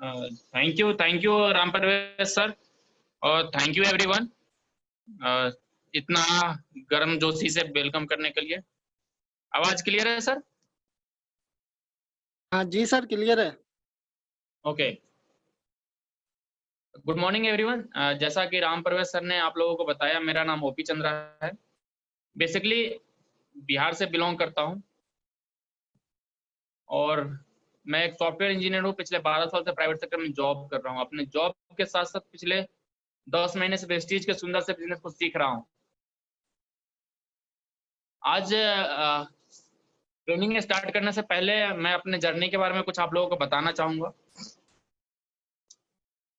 Thank you Ram Parvesh sir, और thank you everyone इतना गर्म जोशी से वेलकम करने के लिए। आवाज क्लियर है सर? हाँ जी सर, क्लियर है। Okay, good morning everyone. जैसा कि राम परवेश सर ने आप लोगों को बताया, मेरा नाम ओपी चंद्रा है। बेसिकली बिहार से बिलोंग करता हूँ और मैं एक सॉफ्टवेयर इंजीनियर हूँ। पिछले 12 साल से प्राइवेट सेक्टर में जॉब कर रहा हूँ। अपने जॉब के साथ साथ पिछले 10 महीने से वेस्टीज के सुंदर से बिजनेस को सीख रहा हूँ। आज ट्रेनिंग स्टार्ट करने से पहले मैं अपने जर्नी के बारे में कुछ आप लोगों को बताना चाहूंगा।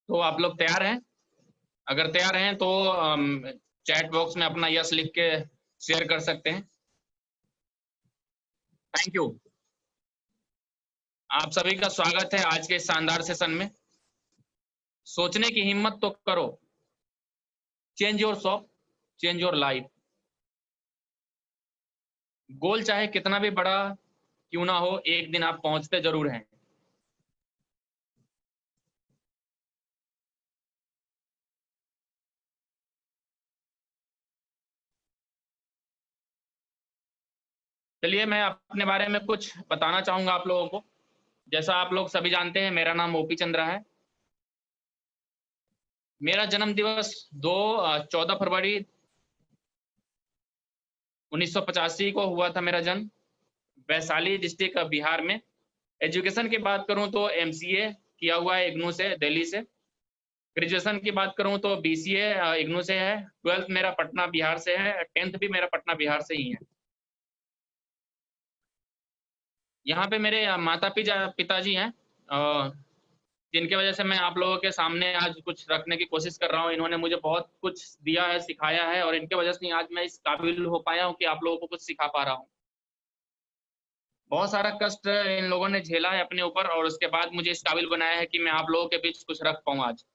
तो आप लोग तैयार हैं? अगर तैयार हैं तो चैट बॉक्स में अपना यस लिख के शेयर कर सकते हैं। Thank you. आप सभी का स्वागत है आज के इस शानदार सेशन में। सोचने की हिम्मत तो करो, change your shop, change your life. Goal चाहे कितना भी बड़ा क्यों ना हो, एक दिन आप पहुंचते जरूर हैं। चलिए मैं अपने बारे में कुछ बताना चाहूंगा आप लोगों को। जैसा आप लोग सभी जानते हैं, मेरा नाम ओपी चंद्रा है। मेरा जन्म दिवस 14 फरवरी 1985 को हुआ था। मेरा जन्म वैशाली डिस्ट्रिक्ट बिहार में। एजुकेशन की बात करूं तो एमसीए किया हुआ है इग्नू से, दिल्ली से। ग्रेजुएशन की बात करूं तो बीसीए इग्नू से है। 12th मेरा पटना बिहार से है। 10th भी मेरा पटना बिहार से ही है। यहाँ पे मेरे माता पिताजी हैं, जिनके वजह से मैं आप लोगों के सामने आज कुछ रखने की कोशिश कर रहा हूँ। इन्होंने मुझे बहुत कुछ दिया है, सिखाया है, और इनके वजह से आज मैं इस काबिल हो पाया हूँ कि आप लोगों को कुछ सिखा पा रहा हूँ। बहुत सारा कष्ट इन लोगों ने झेला है अपने ऊपर, और उसके बाद मुझे इस काबिल बनाया है कि मैं आप लोगों के बीच कुछ रख पाऊँ आज।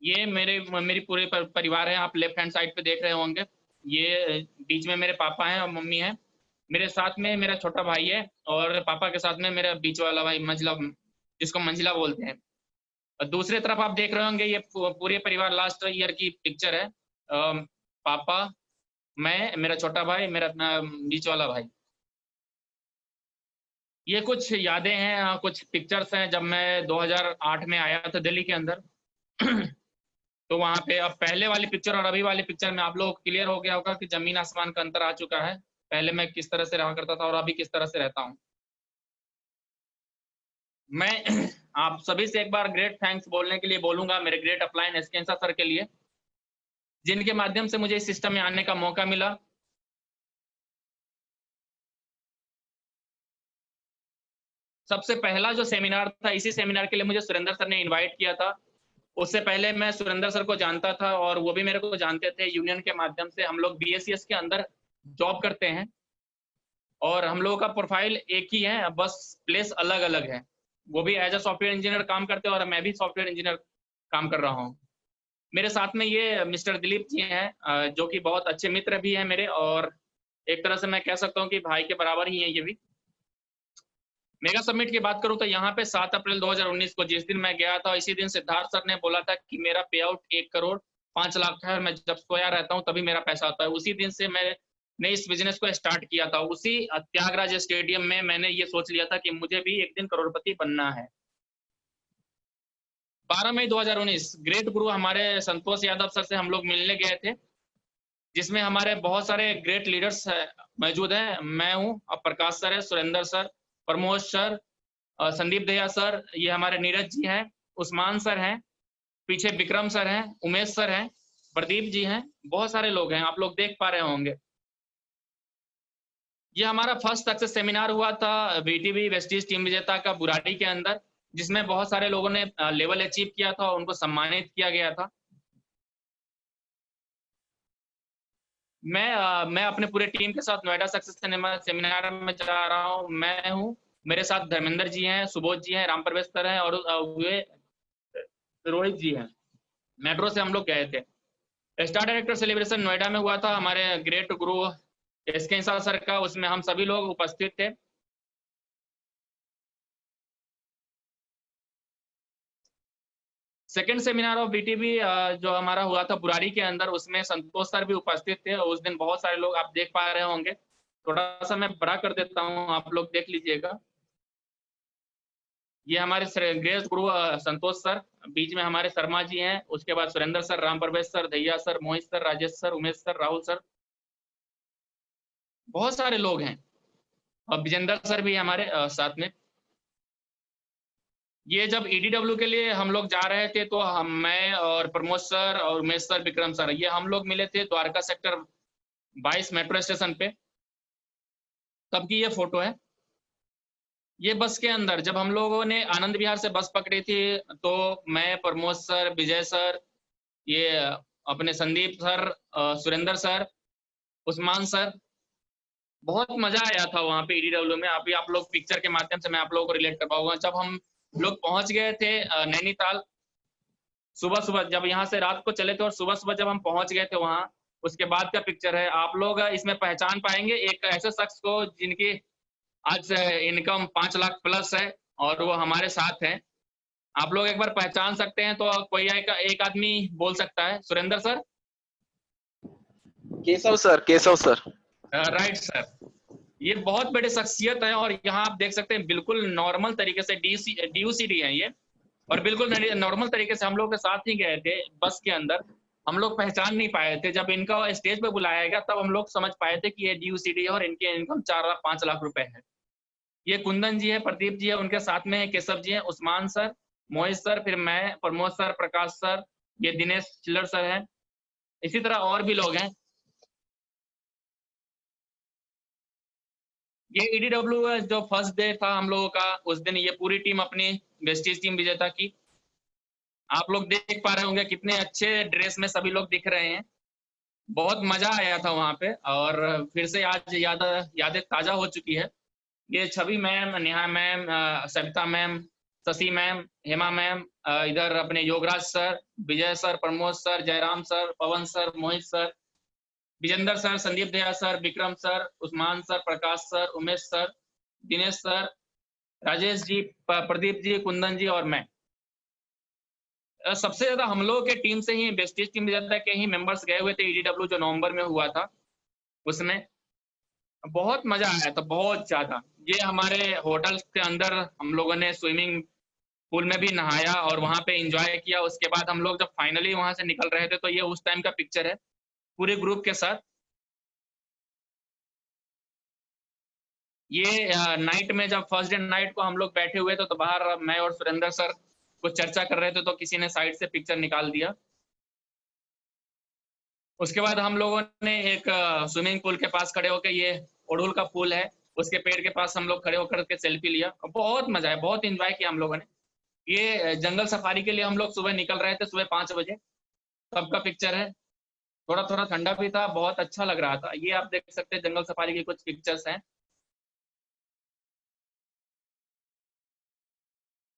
ये मेरी पूरे परिवार है। आप लेफ्ट हैंड साइड पे देख रहे होंगे। ये बीच में मेरे पापा हैं और मम्मी हैं। मेरे साथ में मेरा छोटा भाई है, और पापा के साथ में मेरा बीच वाला भाई मंझला, जिसको मंझला बोलते हैं। और दूसरी तरफ आप देख रहे होंगे, ये पूरे परिवार लास्ट ईयर की पिक्चर है। पापा, मैं, मेरा छोटा भाई, मेरा अपना बीच वाला भाई। ये कुछ यादें हैं, कुछ पिक्चर्स हैं जब मैं 2008 में आया था दिल्ली के अंदर। तो वहां पे अब पहले वाली पिक्चर और अभी वाली पिक्चर में आप लोग क्लियर हो गया होगा कि जमीन आसमान का अंतर आ चुका है। पहले मैं किस तरह से रहा करता था और अभी किस तरह से रहता हूँ मैं। आप सभी से एक बार ग्रेट थैंक्स बोलने के लिए बोलूंगा, मेरे ग्रेट अपलाइन एसकेंसा सर के लिए, जिनके माध्यम से मुझे इस सिस्टम में आने का मौका मिला। सबसे पहला जो सेमिनार था, इसी सेमिनार के लिए मुझे सुरेंद्र सर ने इनवाइट किया था। उससे पहले मैं सुरेंद्र सर को जानता था और वो भी मेरे को जानते थे। यूनियन के माध्यम से हम लोग बीएससीएस के अंदर जॉब करते हैं, और हम लोगों का प्रोफाइल एक ही है, बस प्लेस अलग अलग है। वो भी एज अ सॉफ्टवेयर इंजीनियर काम करते हैं और मैं भी सॉफ्टवेयर इंजीनियर काम कर रहा हूँ। मेरे साथ में ये मिस्टर दिलीप जी हैं, जो कि बहुत अच्छे मित्र भी हैं मेरे, और एक तरह से मैं कह सकता हूँ कि भाई के बराबर ही हैं ये भी। मेगा समिट की बात करूं तो यहाँ पे 7 अप्रैल 2019 को जिस दिन मैं गया था, इसी दिन सिद्धार्थ सर ने बोला था कि मेरा पे आउट 1 करोड़ 5 लाख है। मैं जब सोया रहता हूँ तभी मेरा पैसा आता है। उसी दिन से मैंने इस बिजनेस को स्टार्ट किया था। उसी त्यागराज स्टेडियम में मैंने ये सोच लिया था कि मुझे भी एक दिन करोड़पति बनना है। 12 मई 2019 ग्रेट गुरु हमारे संतोष यादव सर से हम लोग मिलने गए थे, जिसमें हमारे बहुत सारे ग्रेट लीडर्स मौजूद हैं। मैं हूँ, अब प्रकाश सर है, Surendra sir, Pramod sir, Sandeep Dahiya sir, ये हमारे नीरज जी हैं, उस्मान सर हैं, पीछे विक्रम सर हैं, उमेश सर हैं, प्रदीप जी हैं, बहुत सारे लोग हैं, आप लोग देख पा रहे होंगे। ये हमारा फर्स्ट सक्सेस सेमिनार हुआ था बीटीबी वेस्टीज टीम विजेता का बुराड़ी के अंदर, जिसमें बहुत सारे लोगों ने लेवल अचीव किया था और उनको सम्मानित किया गया था। मैं अपने पूरे टीम के साथ नोएडा सक्सेस सेमिनार में जा रहा हूँ। मैं हूँ, मेरे साथ धर्मेंद्र जी हैं, सुबोध जी हैं, राम प्रवेश सर हैं, और वे रोहित जी हैं। मेट्रो से हम लोग गए थे। स्टार डायरेक्टर सेलिब्रेशन नोएडा में हुआ था हमारे ग्रेट गुरु एसके सर का। उसमें हम सभी लोग उपस्थित थे। सेकंड सेमिनार ऑफ बीटीबी जो हमारा हुआ था बुराड़ी के अंदर, उसमें संतोष सर भी उपस्थित थे। उस दिन बहुत सारे लोग आप देख पा रहे होंगे। थोड़ा सा मैं बड़ा कर देता हूँ, आप लोग देख लीजिएगा। ये हमारे ग्रेस गुरु संतोष सर, बीच में हमारे शर्मा जी हैं, उसके बाद Surendra sir, Ram Pravesh sir, Daiya sir, Mohit sir, Rajesh sir, Umesh sir, Rahul sir, बहुत सारे लोग हैं। और विजेंद्र सर भी हमारे साथ में। ये जब ईडीडब्ल्यू के लिए हम लोग जा रहे थे तो मैं और प्रमोद सर और उमेश सर, विक्रम सर, ये हम लोग मिले थे द्वारका सेक्टर 22 मेट्रो स्टेशन पे। तब की ये फोटो है। ये बस के अंदर जब हम लोगों ने आनंद विहार से बस पकड़ी थी, तो मैं, प्रमोद सर, विजय सर, ये अपने Sandeep sir, Surendra sir, Usman sir, बहुत मजा आया था वहां पे ईडीडब्ल्यू में। अभी आप लोग पिक्चर के माध्यम से मैं आप लोगों को रिलेट कर पाऊंगा। जब हम लोग पहुंच गए थे नैनीताल, सुबह सुबह जब यहाँ से रात को चले थे और सुबह सुबह जब हम पहुंच गए थे वहां, उसके बाद का पिक्चर है। आप लोग इसमें पहचान पाएंगे एक ऐसे शख्स को जिनकी आज इनकम 5 लाख प्लस है और वो हमारे साथ हैं। आप लोग एक बार पहचान सकते हैं तो कोई एक आदमी बोल सकता है। Surendra sir? Keshav sir, Keshav sir. Right sir. ये बहुत बड़े शख्सियत है और यहाँ आप देख सकते हैं बिल्कुल नॉर्मल तरीके से DUCD है ये, और बिल्कुल नॉर्मल तरीके से हम लोग के साथ ही गए थे बस के अंदर। हम लोग पहचान नहीं पाए थे। जब इनका स्टेज पे बुलाया गया तब हम लोग समझ पाए थे कि ये DUCD है और इनके इनकम 5 लाख रुपए है। ये कुंदन जी है, प्रदीप जी है, उनके साथ में केशव जी है, उस्मान सर, मोहित सर, फिर मैं, प्रमोद सर, प्रकाश सर, ये दिनेश चिल्लर सर है, इसी तरह और भी लोग हैं। ये ईडीडब्ल्यू जो फर्स्ट डे था हम लोगों का, उस दिन ये पूरी टीम अपनी वेस्टीज टीम विजेता की। आप लोग देख पा रहे होंगे कितने अच्छे ड्रेस में सभी लोग दिख रहे हैं। बहुत मजा आया था वहां पे और फिर से आज यादें ताजा हो चुकी है। ये Chhavi ma'am, Neha ma'am, Savita ma'am, Shashi ma'am, Hema ma'am, इधर अपने Yograj sir, Vijay sir, Pramod sir, Jairam sir, Pawan sir, Mohit sir, Vijender sir, Sandeep Daya sir, Vikram sir, Usman sir, Prakash sir, Umesh sir, Dinesh sir, Rajesh ji, Pradeep ji, Kundan ji और मैं। सबसे ज्यादा हम लोगों के टीम से ही, वेस्टेज टीम ज्यादा के ही मेंबर्स गए हुए थे ईडीडब्ल्यू जो नवंबर में हुआ था। उसमें बहुत मजा आया था, बहुत ज्यादा। ये हमारे होटल के अंदर हम लोगों ने स्विमिंग पूल में भी नहाया और वहां पे एंजॉय किया। उसके बाद हम लोग जब फाइनली वहां से निकल रहे थे तो ये उस टाइम का पिक्चर है पूरे ग्रुप के साथ। ये नाइट में जब फर्स्ट डे नाइट को हम लोग बैठे हुए थे तो बाहर मैं और सुरेंद्र सर कुछ चर्चा कर रहे थे तो किसी ने साइड से पिक्चर निकाल दिया। उसके बाद हम लोगों ने एक स्विमिंग पूल के पास खड़े होकर, ये ओढ़ुल का फूल है, उसके पेड़ के पास हम लोग खड़े होकर के सेल्फी लिया। बहुत मजा आया, बहुत एंजॉय किया हम लोगों ने। ये जंगल सफारी के लिए हम लोग सुबह निकल रहे थे, सुबह 5 बजे, तब का पिक्चर है। थोड़ा थोड़ा ठंडा भी था, बहुत अच्छा लग रहा था। ये आप देख सकते हैं जंगल सफारी की कुछ पिक्चर्स हैं।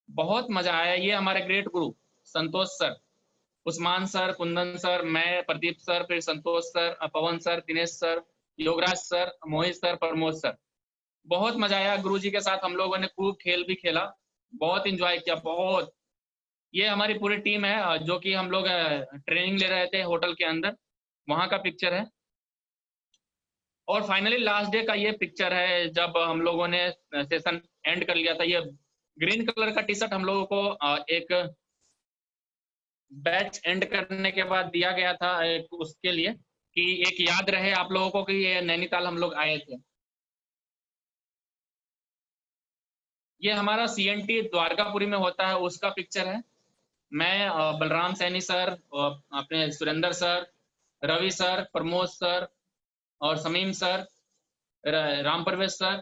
बहुत मजा आया। ये हमारे great guru Santosh sir, Usman sir, Kundan sir, मैं, प्रदीप सर, फिर Santosh sir, Pawan sir, Dinesh sir, Yograj sir, Mohit sir, Pramod sir. बहुत मजा आया। गुरुजी के साथ हम लोगों ने खूब खेल भी खेला, बहुत एंजॉय किया, बहुत। ये हमारी पूरी टीम है जो कि हम लोग ट्रेनिंग ले रहे थे होटल के अंदर, वहां का पिक्चर है। और फाइनली लास्ट डे का ये पिक्चर है जब हम लोगों ने सेशन एंड कर लिया था। ये ग्रीन कलर का टी शर्ट हम लोगों को एक बैच एंड करने के बाद दिया गया था, एक उसके लिए कि एक याद रहे आप लोगों को कि ये नैनीताल हम लोग आए थे। ये हमारा CNT द्वारकापुरी में होता है, उसका पिक्चर है। मैं, बलराम सैनी सर, अपने Surendra sir, Ravi sir, Pramod sir और समीम सर, राम प्रवेश सर।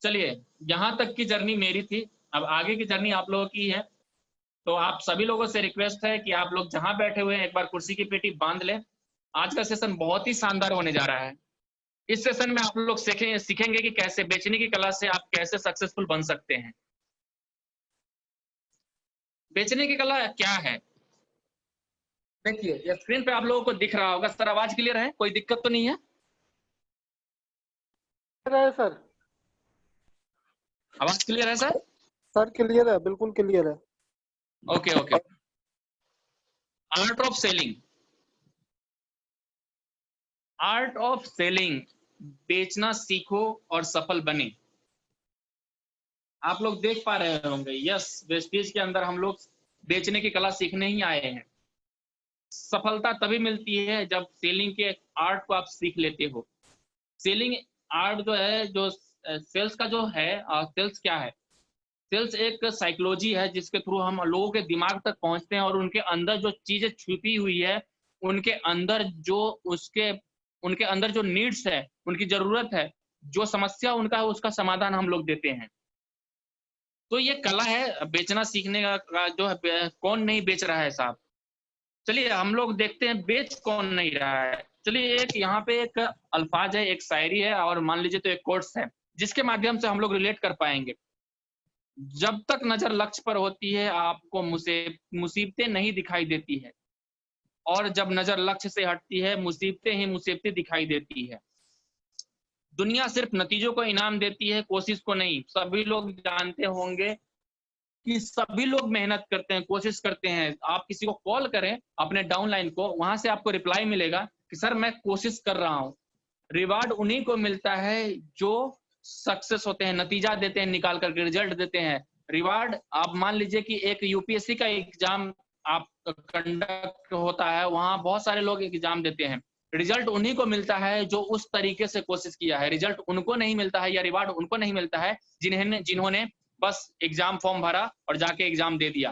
चलिए, यहाँ तक की जर्नी मेरी थी, अब आगे की जर्नी आप लोगों की है। तो आप सभी लोगों से रिक्वेस्ट है कि आप लोग जहां बैठे हुए हैं एक बार कुर्सी की पेटी बांध लें। आज का सेशन बहुत ही शानदार होने जा रहा है। इस सेशन में आप लोग सीखेंगे कि कैसे बेचने की कला से आप कैसे सक्सेसफुल बन सकते हैं। बेचने की कला क्या है? देखिए, ये स्क्रीन पे आप लोगों को दिख रहा होगा। सर आवाज क्लियर है? कोई दिक्कत तो नहीं है? सर आवाज क्लियर है सर? सर क्लियर है, बिल्कुल क्लियर है। Okay okay. Art of selling, art of selling, बेचना सीखो और सफल बने। आप लोग देख पा रहे होंगे, यस, वेस्टेज के अंदर हम लोग बेचने की कला सीखने ही आए हैं। सफलता तभी मिलती है जब सेलिंग के आर्ट को आप सीख लेते हो। सेलिंग आर्ट जो है, जो सेल्स का जो है, सेल्स क्या है? सेल्स एक साइकोलॉजी है जिसके थ्रू हम लोगों के दिमाग तक पहुंचते हैं और उनके अंदर जो चीजें छुपी हुई है, उनके अंदर जो उसके उनके अंदर जो नीड्स है, उनकी जरूरत है, जो समस्या उनका है, उसका समाधान हम लोग देते हैं। तो ये कला है बेचना सीखने का जो है, कौन नहीं बेच रहा है साहब? चलिए हम लोग देखते हैं बेच कौन नहीं रहा है। चलिए एक यहाँ पे एक अल्फाज है, एक शायरी है, और मान लीजिए तो एक कोट्स है, जिसके माध्यम से हम लोग रिलेट कर पाएंगे। जब तक नजर लक्ष्य पर होती है, आपको मुसीबतें नहीं दिखाई देती है, और जब नजर लक्ष्य से हटती है, मुसीबतें ही मुसीबतें दिखाई देती है। दुनिया सिर्फ नतीजों को इनाम देती है, कोशिश को नहीं। सभी लोग जानते होंगे कि सभी लोग मेहनत करते हैं, कोशिश करते हैं। आप किसी को कॉल करें अपने डाउनलाइन को, वहां से आपको रिप्लाई मिलेगा कि सर मैं कोशिश कर रहा हूं। रिवार्ड उन्हीं को मिलता है जो सक्सेस होते हैं, नतीजा देते हैं, निकाल करके रिजल्ट देते हैं। रिवार्ड, आप मान लीजिए कि एक यूपीएससी का एग्जाम आप कंडक्ट होता है, वहां बहुत सारे लोग एग्जाम देते हैं। रिजल्ट उन्हीं को मिलता है जो उस तरीके से कोशिश किया है। रिजल्ट उनको नहीं मिलता है, या रिवार्ड उनको नहीं मिलता है जिन्होंने बस एग्जाम फॉर्म भरा और जाके एग्जाम दे दिया।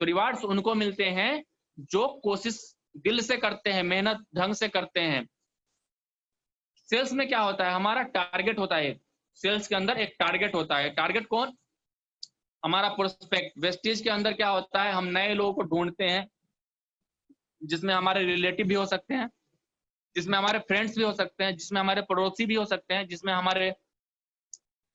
तो रिवार्ड्स उनको मिलते हैं जो कोशिश दिल से करते हैं, मेहनत ढंग से करते हैं। सेल्स में क्या होता है? हमारा टारगेट होता है। सेल्स के अंदर एक टारगेट होता है। टारगेट कौन? हमारा प्रोस्पेक्ट। वेस्टेज के अंदर क्या होता है? हम नए लोगों को ढूंढते हैं, जिसमें हमारे रिलेटिव भी हो सकते हैं, जिसमें हमारे फ्रेंड्स भी हो सकते हैं, जिसमें हमारे पड़ोसी भी हो सकते हैं, जिसमें हमारे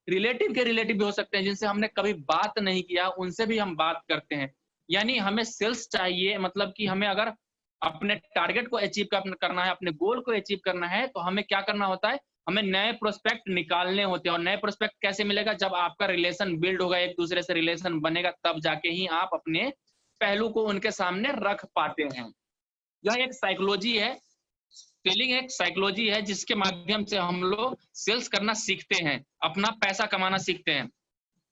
रिलेटिव के रिलेटिव भी हो सकते हैं, जिनसे हमने कभी बात नहीं किया, उनसे भी हम बात करते हैं। यानी हमें सेल्स चाहिए, मतलब कि हमें अगर अपने टारगेट को अचीव करना है, अपने गोल को अचीव करना है, तो हमें क्या करना होता है? हमें नए प्रोस्पेक्ट निकालने होते हैं। और नए प्रोस्पेक्ट कैसे मिलेगा? जब आपका रिलेशन बिल्ड होगा, एक दूसरे से रिलेशन बनेगा, तब जाके ही आप अपने पहलू को उनके सामने रख पाते हैं। यह एक साइकोलॉजी है। सेलिंग एक साइकोलॉजी है जिसके माध्यम से हम लोग सेल्स करना सीखते हैं, अपना पैसा कमाना सीखते हैं।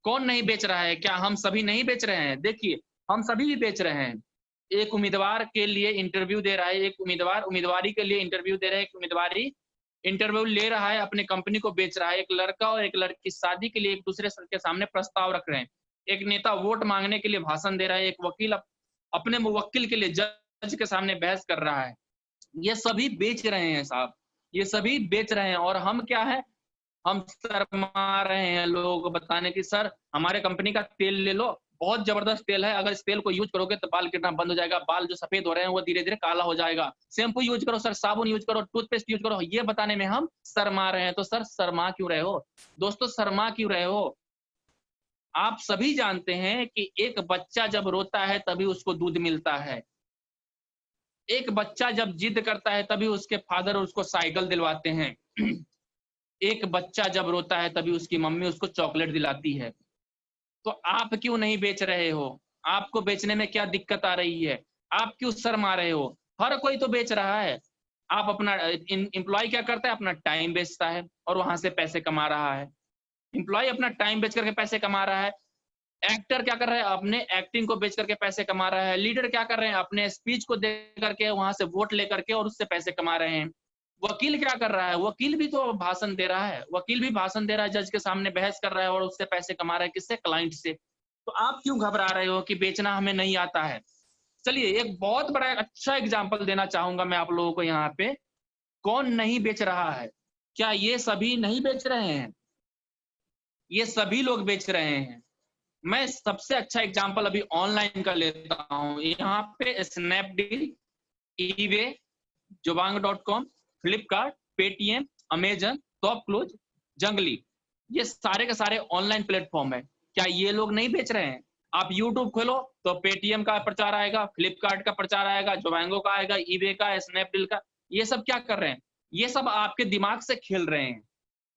कौन नहीं बेच रहा है? क्या हम सभी नहीं बेच रहे हैं? देखिए, हम सभी भी बेच रहे हैं। एक उम्मीदवार के लिए इंटरव्यू दे रहा है, एक उम्मीदवार उम्मीदवारी के लिए इंटरव्यू दे रहा है, एक उम्मीदवारी इंटरव्यू ले रहा है, अपने कंपनी को बेच रहा है। एक लड़का और एक लड़की शादी के लिए एक दूसरे के सामने प्रस्ताव रख रहे हैं। एक नेता वोट मांगने के लिए भाषण दे रहा है, एक वकील अपने मुवक्किल के लिए जज के सामने बहस कर रहा है। ये सभी बेच रहे हैं साहब, ये सभी बेच रहे हैं। और हम क्या है? हम शर्मा रहे हैं लोगों को बताने की, सर हमारे कंपनी का तेल ले लो, बहुत जबरदस्त तेल है, अगर इस तेल को यूज करोगे तो बाल गिरना बंद हो जाएगा, बाल जो सफेद हो रहे हैं वो धीरे धीरे काला हो जाएगा। शैम्पू यूज करो सर, साबुन यूज करो, टूथपेस्ट यूज करो। ये बताने में हम शर्मा रहे हैं। तो सर शर्मा क्यों रहे हो दोस्तों? शर्मा क्यों रहे हो? आप सभी जानते हैं कि एक बच्चा जब रोता है तभी उसको दूध मिलता है। एक बच्चा जब जिद करता है तभी उसके फादर उसको साइकिल दिलवाते हैं। एक बच्चा जब रोता है तभी उसकी मम्मी उसको चॉकलेट दिलाती है। तो आप क्यों नहीं बेच रहे हो? आपको बेचने में क्या दिक्कत आ रही है? आप क्यों शर्मा रहे हो? हर कोई तो बेच रहा है। आप अपना एम्प्लॉय क्या करता है? अपना टाइम बेचता है और वहां से पैसे कमा रहा है। एम्प्लॉय अपना टाइम बेच करके पैसे कमा रहा है। एक्टर क्या कर रहा है? अपने एक्टिंग को बेच करके पैसे कमा रहा है। लीडर क्या कर रहे हैं? अपने स्पीच को दे करके वहां से वोट लेकर के और उससे पैसे कमा रहे हैं। वकील क्या कर रहा है? वकील भी तो भाषण दे रहा है, वकील भी भाषण दे रहा है, जज के सामने बहस कर रहा है और उससे पैसे कमा रहा है। किससे? क्लाइंट से। तो आप क्यों घबरा रहे हो कि बेचना हमें नहीं आता है? चलिए एक बहुत बड़ा अच्छा एग्जाम्पल देना चाहूंगा मैं आप लोगों को यहाँ पे। कौन नहीं बेच रहा है? क्या ये सभी नहीं बेच रहे हैं? ये सभी लोग बेच रहे हैं। मैं सबसे अच्छा एग्जांपल अभी ऑनलाइन का लेता हूं। यहाँ पे स्नैपडील, ईबे, जोबांग.com, Flipkart, Paytm, Amazon, ShopClues, Junglee, ये सारे के सारे ऑनलाइन प्लेटफॉर्म है। क्या ये लोग नहीं बेच रहे हैं? आप यूट्यूब खोलो तो पेटीएम का प्रचार आएगा, फ्लिपकार्ट का प्रचार आएगा, जोबांगो का आएगा, ईबे का, स्नैपडील का। ये सब क्या कर रहे हैं? ये सब आपके दिमाग से खेल रहे हैं।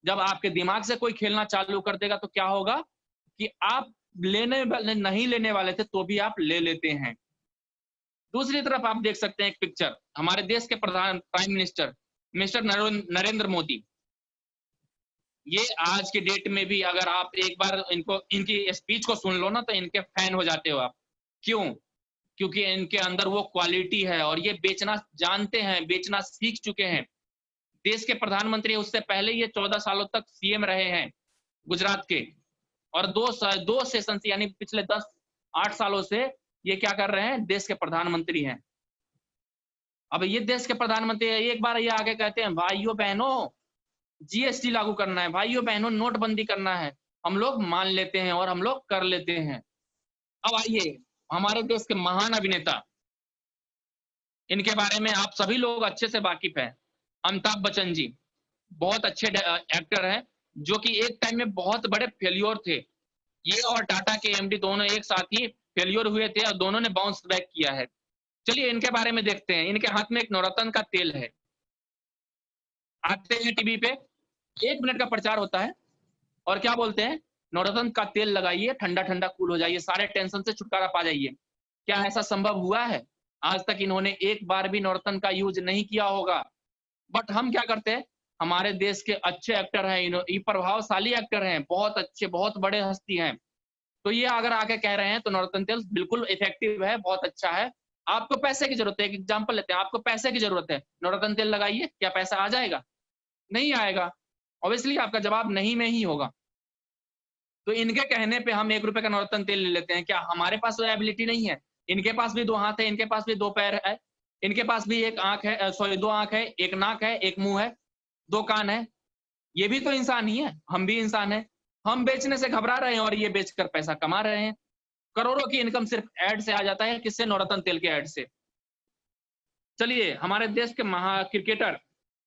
जब आपके दिमाग से कोई खेलना चालू कर देगा तो क्या होगा? कि आप नहीं लेने वाले थे तो भी आप ले लेते हैं। दूसरी तरफ आप देख सकते हैं एक पिक्चर, हमारे देश के prime minister mister Narendra Modi, ये आज के डेट में भी अगर आप एक बार इनकी स्पीच को सुन लो ना तो इनके फैन हो जाते हो आप। क्यों? क्योंकि इनके अंदर वो क्वालिटी है और ये बेचना जानते हैं, बेचना सीख चुके हैं। देश के प्रधानमंत्री उससे पहले ये 14 सालों तक सीएम रहे हैं गुजरात के, और दो सेशन से यानी पिछले 8 सालों से ये क्या कर रहे हैं, देश के प्रधानमंत्री हैं। अब ये देश के प्रधानमंत्री है, एक बार ये आगे कहते हैं भाइयों बहनों जीएसटी लागू करना है, भाइयों बहनों नोटबंदी करना है, हम लोग मान लेते हैं और हम लोग कर लेते हैं। अब आइए हमारे देश के महान अभिनेता, इनके बारे में आप सभी लोग अच्छे से वाकिफ हैं। अमिताभ बच्चन जी बहुत अच्छे एक्टर हैं, जो कि एक टाइम में बहुत बड़े फेल्योर थे। ये और टाटा के एमडी दोनों एक साथ ही फेल्योर हुए थे और दोनों ने बाउंस बैक किया है। चलिए इनके बारे में देखते हैं। इनके हाथ में एक नवरत्न का तेल है। आते हैं टीवी पे, 1 मिनट का प्रचार होता है और क्या बोलते हैं, नवरत्न का तेल लगाइए, ठंडा ठंडा कूल हो जाइए, सारे टेंशन से छुटकारा पा जाइए। क्या ऐसा संभव हुआ है? आज तक इन्होंने एक बार भी नवरत्न का यूज नहीं किया होगा। बट हम क्या करते हैं, हमारे देश के अच्छे एक्टर हैं, ये प्रभावशाली एक्टर हैं, बहुत अच्छे, बहुत बड़े हस्ती हैं, तो ये अगर आके कह रहे हैं तो नवरत्न तेल बिल्कुल इफेक्टिव है, बहुत अच्छा है। आपको पैसे की जरूरत है, एक एग्जांपल लेते हैं, आपको पैसे की जरूरत है, नवरत्न तेल लगाइए, क्या पैसा आ जाएगा? नहीं आएगा। ऑब्वियसली आपका जवाब नहीं में ही होगा। तो इनके कहने पे हम 1 रुपए का नवरत्न तेल ले लेते हैं। क्या हमारे पास वो एबिलिटी नहीं है? इनके पास भी 2 हाथ है, इनके पास भी 2 पैर है, इनके पास भी 1 आंख है, सॉरी 2 आंख है, 1 नाक है, 1 मुंह है, 2 कान है। ये भी तो इंसान ही है, हम भी इंसान हैं। हम बेचने से घबरा रहे हैं और ये बेचकर पैसा कमा रहे हैं। करोड़ों की इनकम सिर्फ ऐड से आ जाता है, किससे? नवरत्न तेल के ऐड से। चलिए हमारे देश के महा क्रिकेटर,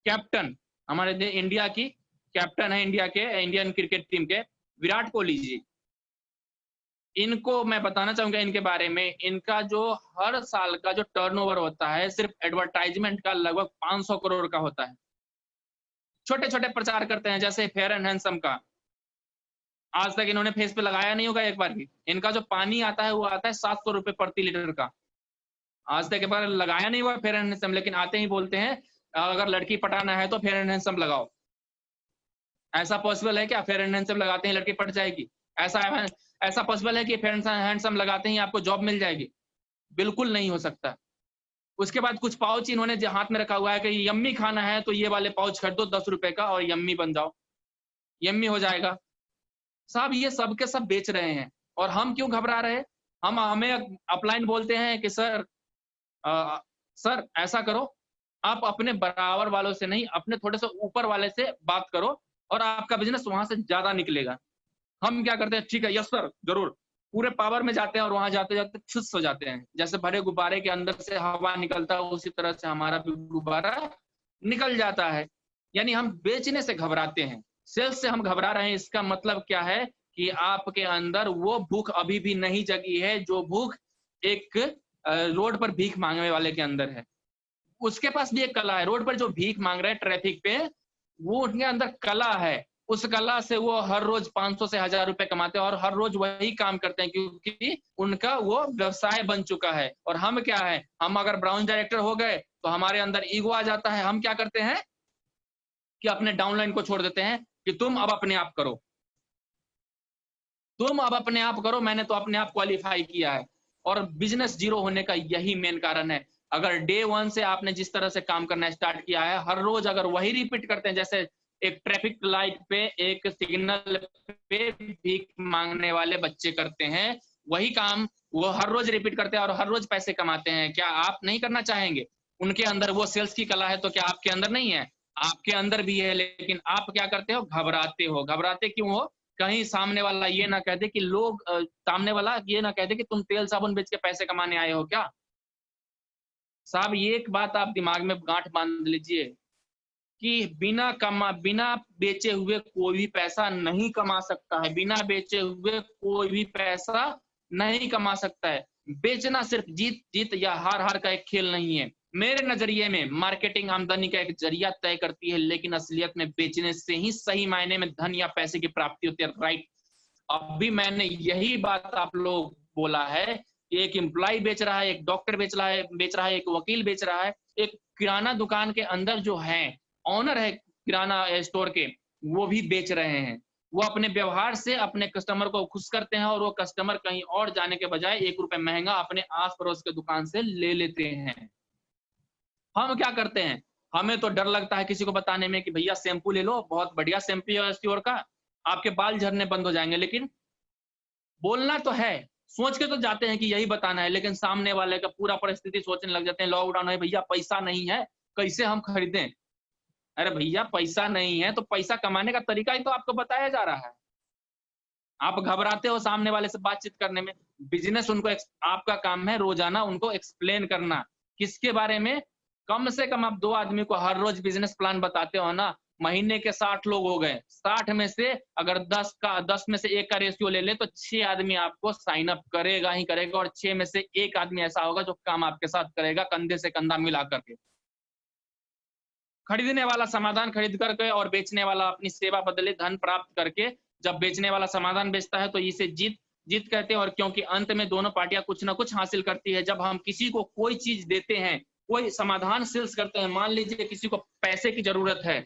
कैप्टन, हमारे इंडिया की कैप्टन है, इंडिया के इंडियन क्रिकेट टीम के विराट कोहली जी। इनको मैं बताना चाहूंगा इनके बारे में, इनका जो हर साल का जो टर्नओवर होता है सिर्फ एडवर्टाइजमेंट का लगभग 500 करोड़ का होता है। छोटे छोटे प्रचार करते हैं, जैसे फेयर एंड हैंडसम का, आज तक इन्होंने फेस पे लगाया नहीं होगा एक बार भी। इनका जो पानी आता है वो आता है 700 रुपए प्रति लीटर का, आज तक एक बार लगाया नहीं हुआ फेयर एंड हैंडसम, लेकिन आते ही बोलते हैं अगर लड़की पटाना है तो फेयर एंड हैंडसम लगाओ। ऐसा पॉसिबल है क्या? फेयर एंड हैंडसम लगाते ही लड़की पट जाएगी? ऐसा पॉसिबल है कि फेयर एंड हैंडसम लगाते ही आपको जॉब मिल जाएगी? बिल्कुल नहीं हो सकता। उसके बाद कुछ पाउच इन्होंने जो हाथ में रखा हुआ है कि यम्मी खाना है तो ये वाले पाउच खरीदो 10 रुपए का और यम्मी बन जाओ, यम्मी हो जाएगा। साहब ये सब के सब बेच रहे हैं और हम क्यों घबरा रहे हैं? हमें अपलाइन बोलते हैं कि सर सर ऐसा करो, आप अपने बराबर वालों से नहीं, अपने थोड़े से ऊपर वाले से बात करो और आपका बिजनेस वहां से ज्यादा निकलेगा। हम क्या करते हैं, ठीक है यस सर जरूर, पूरे पावर में जाते हैं और वहां जाते जाते खुश हो जाते हैं। जैसे भरे गुब्बारे के अंदर से हवा निकलता है उसी तरह से हमारा भी गुब्बारा निकल जाता है। यानी हम बेचने से घबराते हैं, सेल्स से हम घबरा रहे हैं। इसका मतलब क्या है कि आपके अंदर वो भूख अभी भी नहीं जगी है जो भूख एक रोड पर भीख मांगने वाले के अंदर है। उसके पास भी एक कला है, रोड पर जो भीख मांग रहे हैं ट्रैफिक पे, वो उनके अंदर कला है। उस कला से वो हर रोज 500 से 1000 रुपए कमाते हैं और हर रोज वही काम करते हैं, क्योंकि उनका वो व्यवसाय बन चुका है। और हम क्या है, हम अगर ब्राउन डायरेक्टर हो गए तो हमारे अंदर ईगो आ जाता है। हम क्या करते हैं कि अपने डाउनलाइन को छोड़ देते हैं कि तुम अब अपने आप करो, तुम अब अपने आप करो, मैंने तो अपने आप क्वालिफाई किया है। और बिजनेस जीरो होने का यही मेन कारण है। अगर डे 1 से आपने जिस तरह से काम करना स्टार्ट किया है, हर रोज अगर वही रिपीट करते हैं, जैसे एक ट्रैफिक लाइट पे, एक सिग्नल पे भीख मांगने वाले बच्चे करते हैं, वही काम वो हर रोज रिपीट करते हैं और हर रोज पैसे कमाते हैं। क्या आप नहीं करना चाहेंगे? उनके अंदर वो सेल्स की कला है तो क्या आपके अंदर नहीं है? आपके अंदर भी है, लेकिन आप क्या करते हो, घबराते हो। घबराते क्यों हो? कहीं सामने वाला ये ना कह दे कि सामने वाला ये ना कह दे कि तुम तेल साबुन बेच के पैसे कमाने आए हो क्या। साहब ये एक बात आप दिमाग में गांठ बांध लीजिए कि बिना बेचे हुए कोई भी पैसा नहीं कमा सकता है, बिना बेचे हुए कोई भी पैसा नहीं कमा सकता है। बेचना सिर्फ जीत जीत या हार हार का एक खेल नहीं है। मेरे नजरिए में मार्केटिंग आमदनी का एक जरिया तय करती है, लेकिन असलियत में बेचने से ही सही मायने में धन या पैसे की प्राप्ति होती है। राइट, अभी मैंने यही बात आप लोग बोला है कि एक एम्प्लॉय बेच रहा है, एक डॉक्टर बेच रहा है, एक वकील बेच रहा है, एक किराना दुकान के अंदर जो है ऑनर है किराना स्टोर के, वो भी बेच रहे हैं। वो अपने व्यवहार से अपने कस्टमर को खुश करते हैं और वो कस्टमर कहीं और जाने के बजाय ₹1 महँगा अपने आस-पड़ोस के दुकान से ले लेते हैं। हम क्या करते हैं? हमें तो डर लगता है किसी को बताने में कि भैया शैम्पू ले लो, बहुत बढ़िया शैम्पू है एस्योर का, आपके बाल झड़ने बंद हो जाएँगे। लेकिन बोलना तो है, सोच के तो जाते हैं कि यही बताना है, लेकिन सामने वाले का पूरा परिस्थिति सोचने लग जाते हैं, लॉकडाउन है भैया पैसा नहीं है, कैसे हम खरीदें? अरे भैया पैसा नहीं है, तो पैसा कमाने का तरीका ही तो आपको बताया जा रहा है। आप घबराते हो सामने वाले से बातचीत करने में। बिज़नेस उनको आपका काम है रोज़ाना उनको एक्सप्लेन करना। किसके बारे में? कम से कम आप 2 आदमी को हर रोज़ बिज़नेस प्लान बताते हो ना, महीने के 60 लोग हो गए। 60 में से अगर 10 में से 1 का रेशियो ले लें तो 6 आदमी आपको साइन अप करेगा ही करेगा और 6 में से 1 आदमी ऐसा होगा जो काम आपके साथ करेगा कंधे से कंधा मिला कर के। खरीदने वाला समाधान खरीद करके और बेचने वाला अपनी सेवा बदले धन प्राप्त करके, जब बेचने वाला समाधान बेचता है तो इसे जीत जीत कहते हैं और क्योंकि अंत में दोनों पार्टियां कुछ ना कुछ हासिल करती है। जब हम किसी को कोई चीज देते हैं, कोई समाधान सेल्स करते हैं, मान लीजिए किसी को पैसे की जरूरत है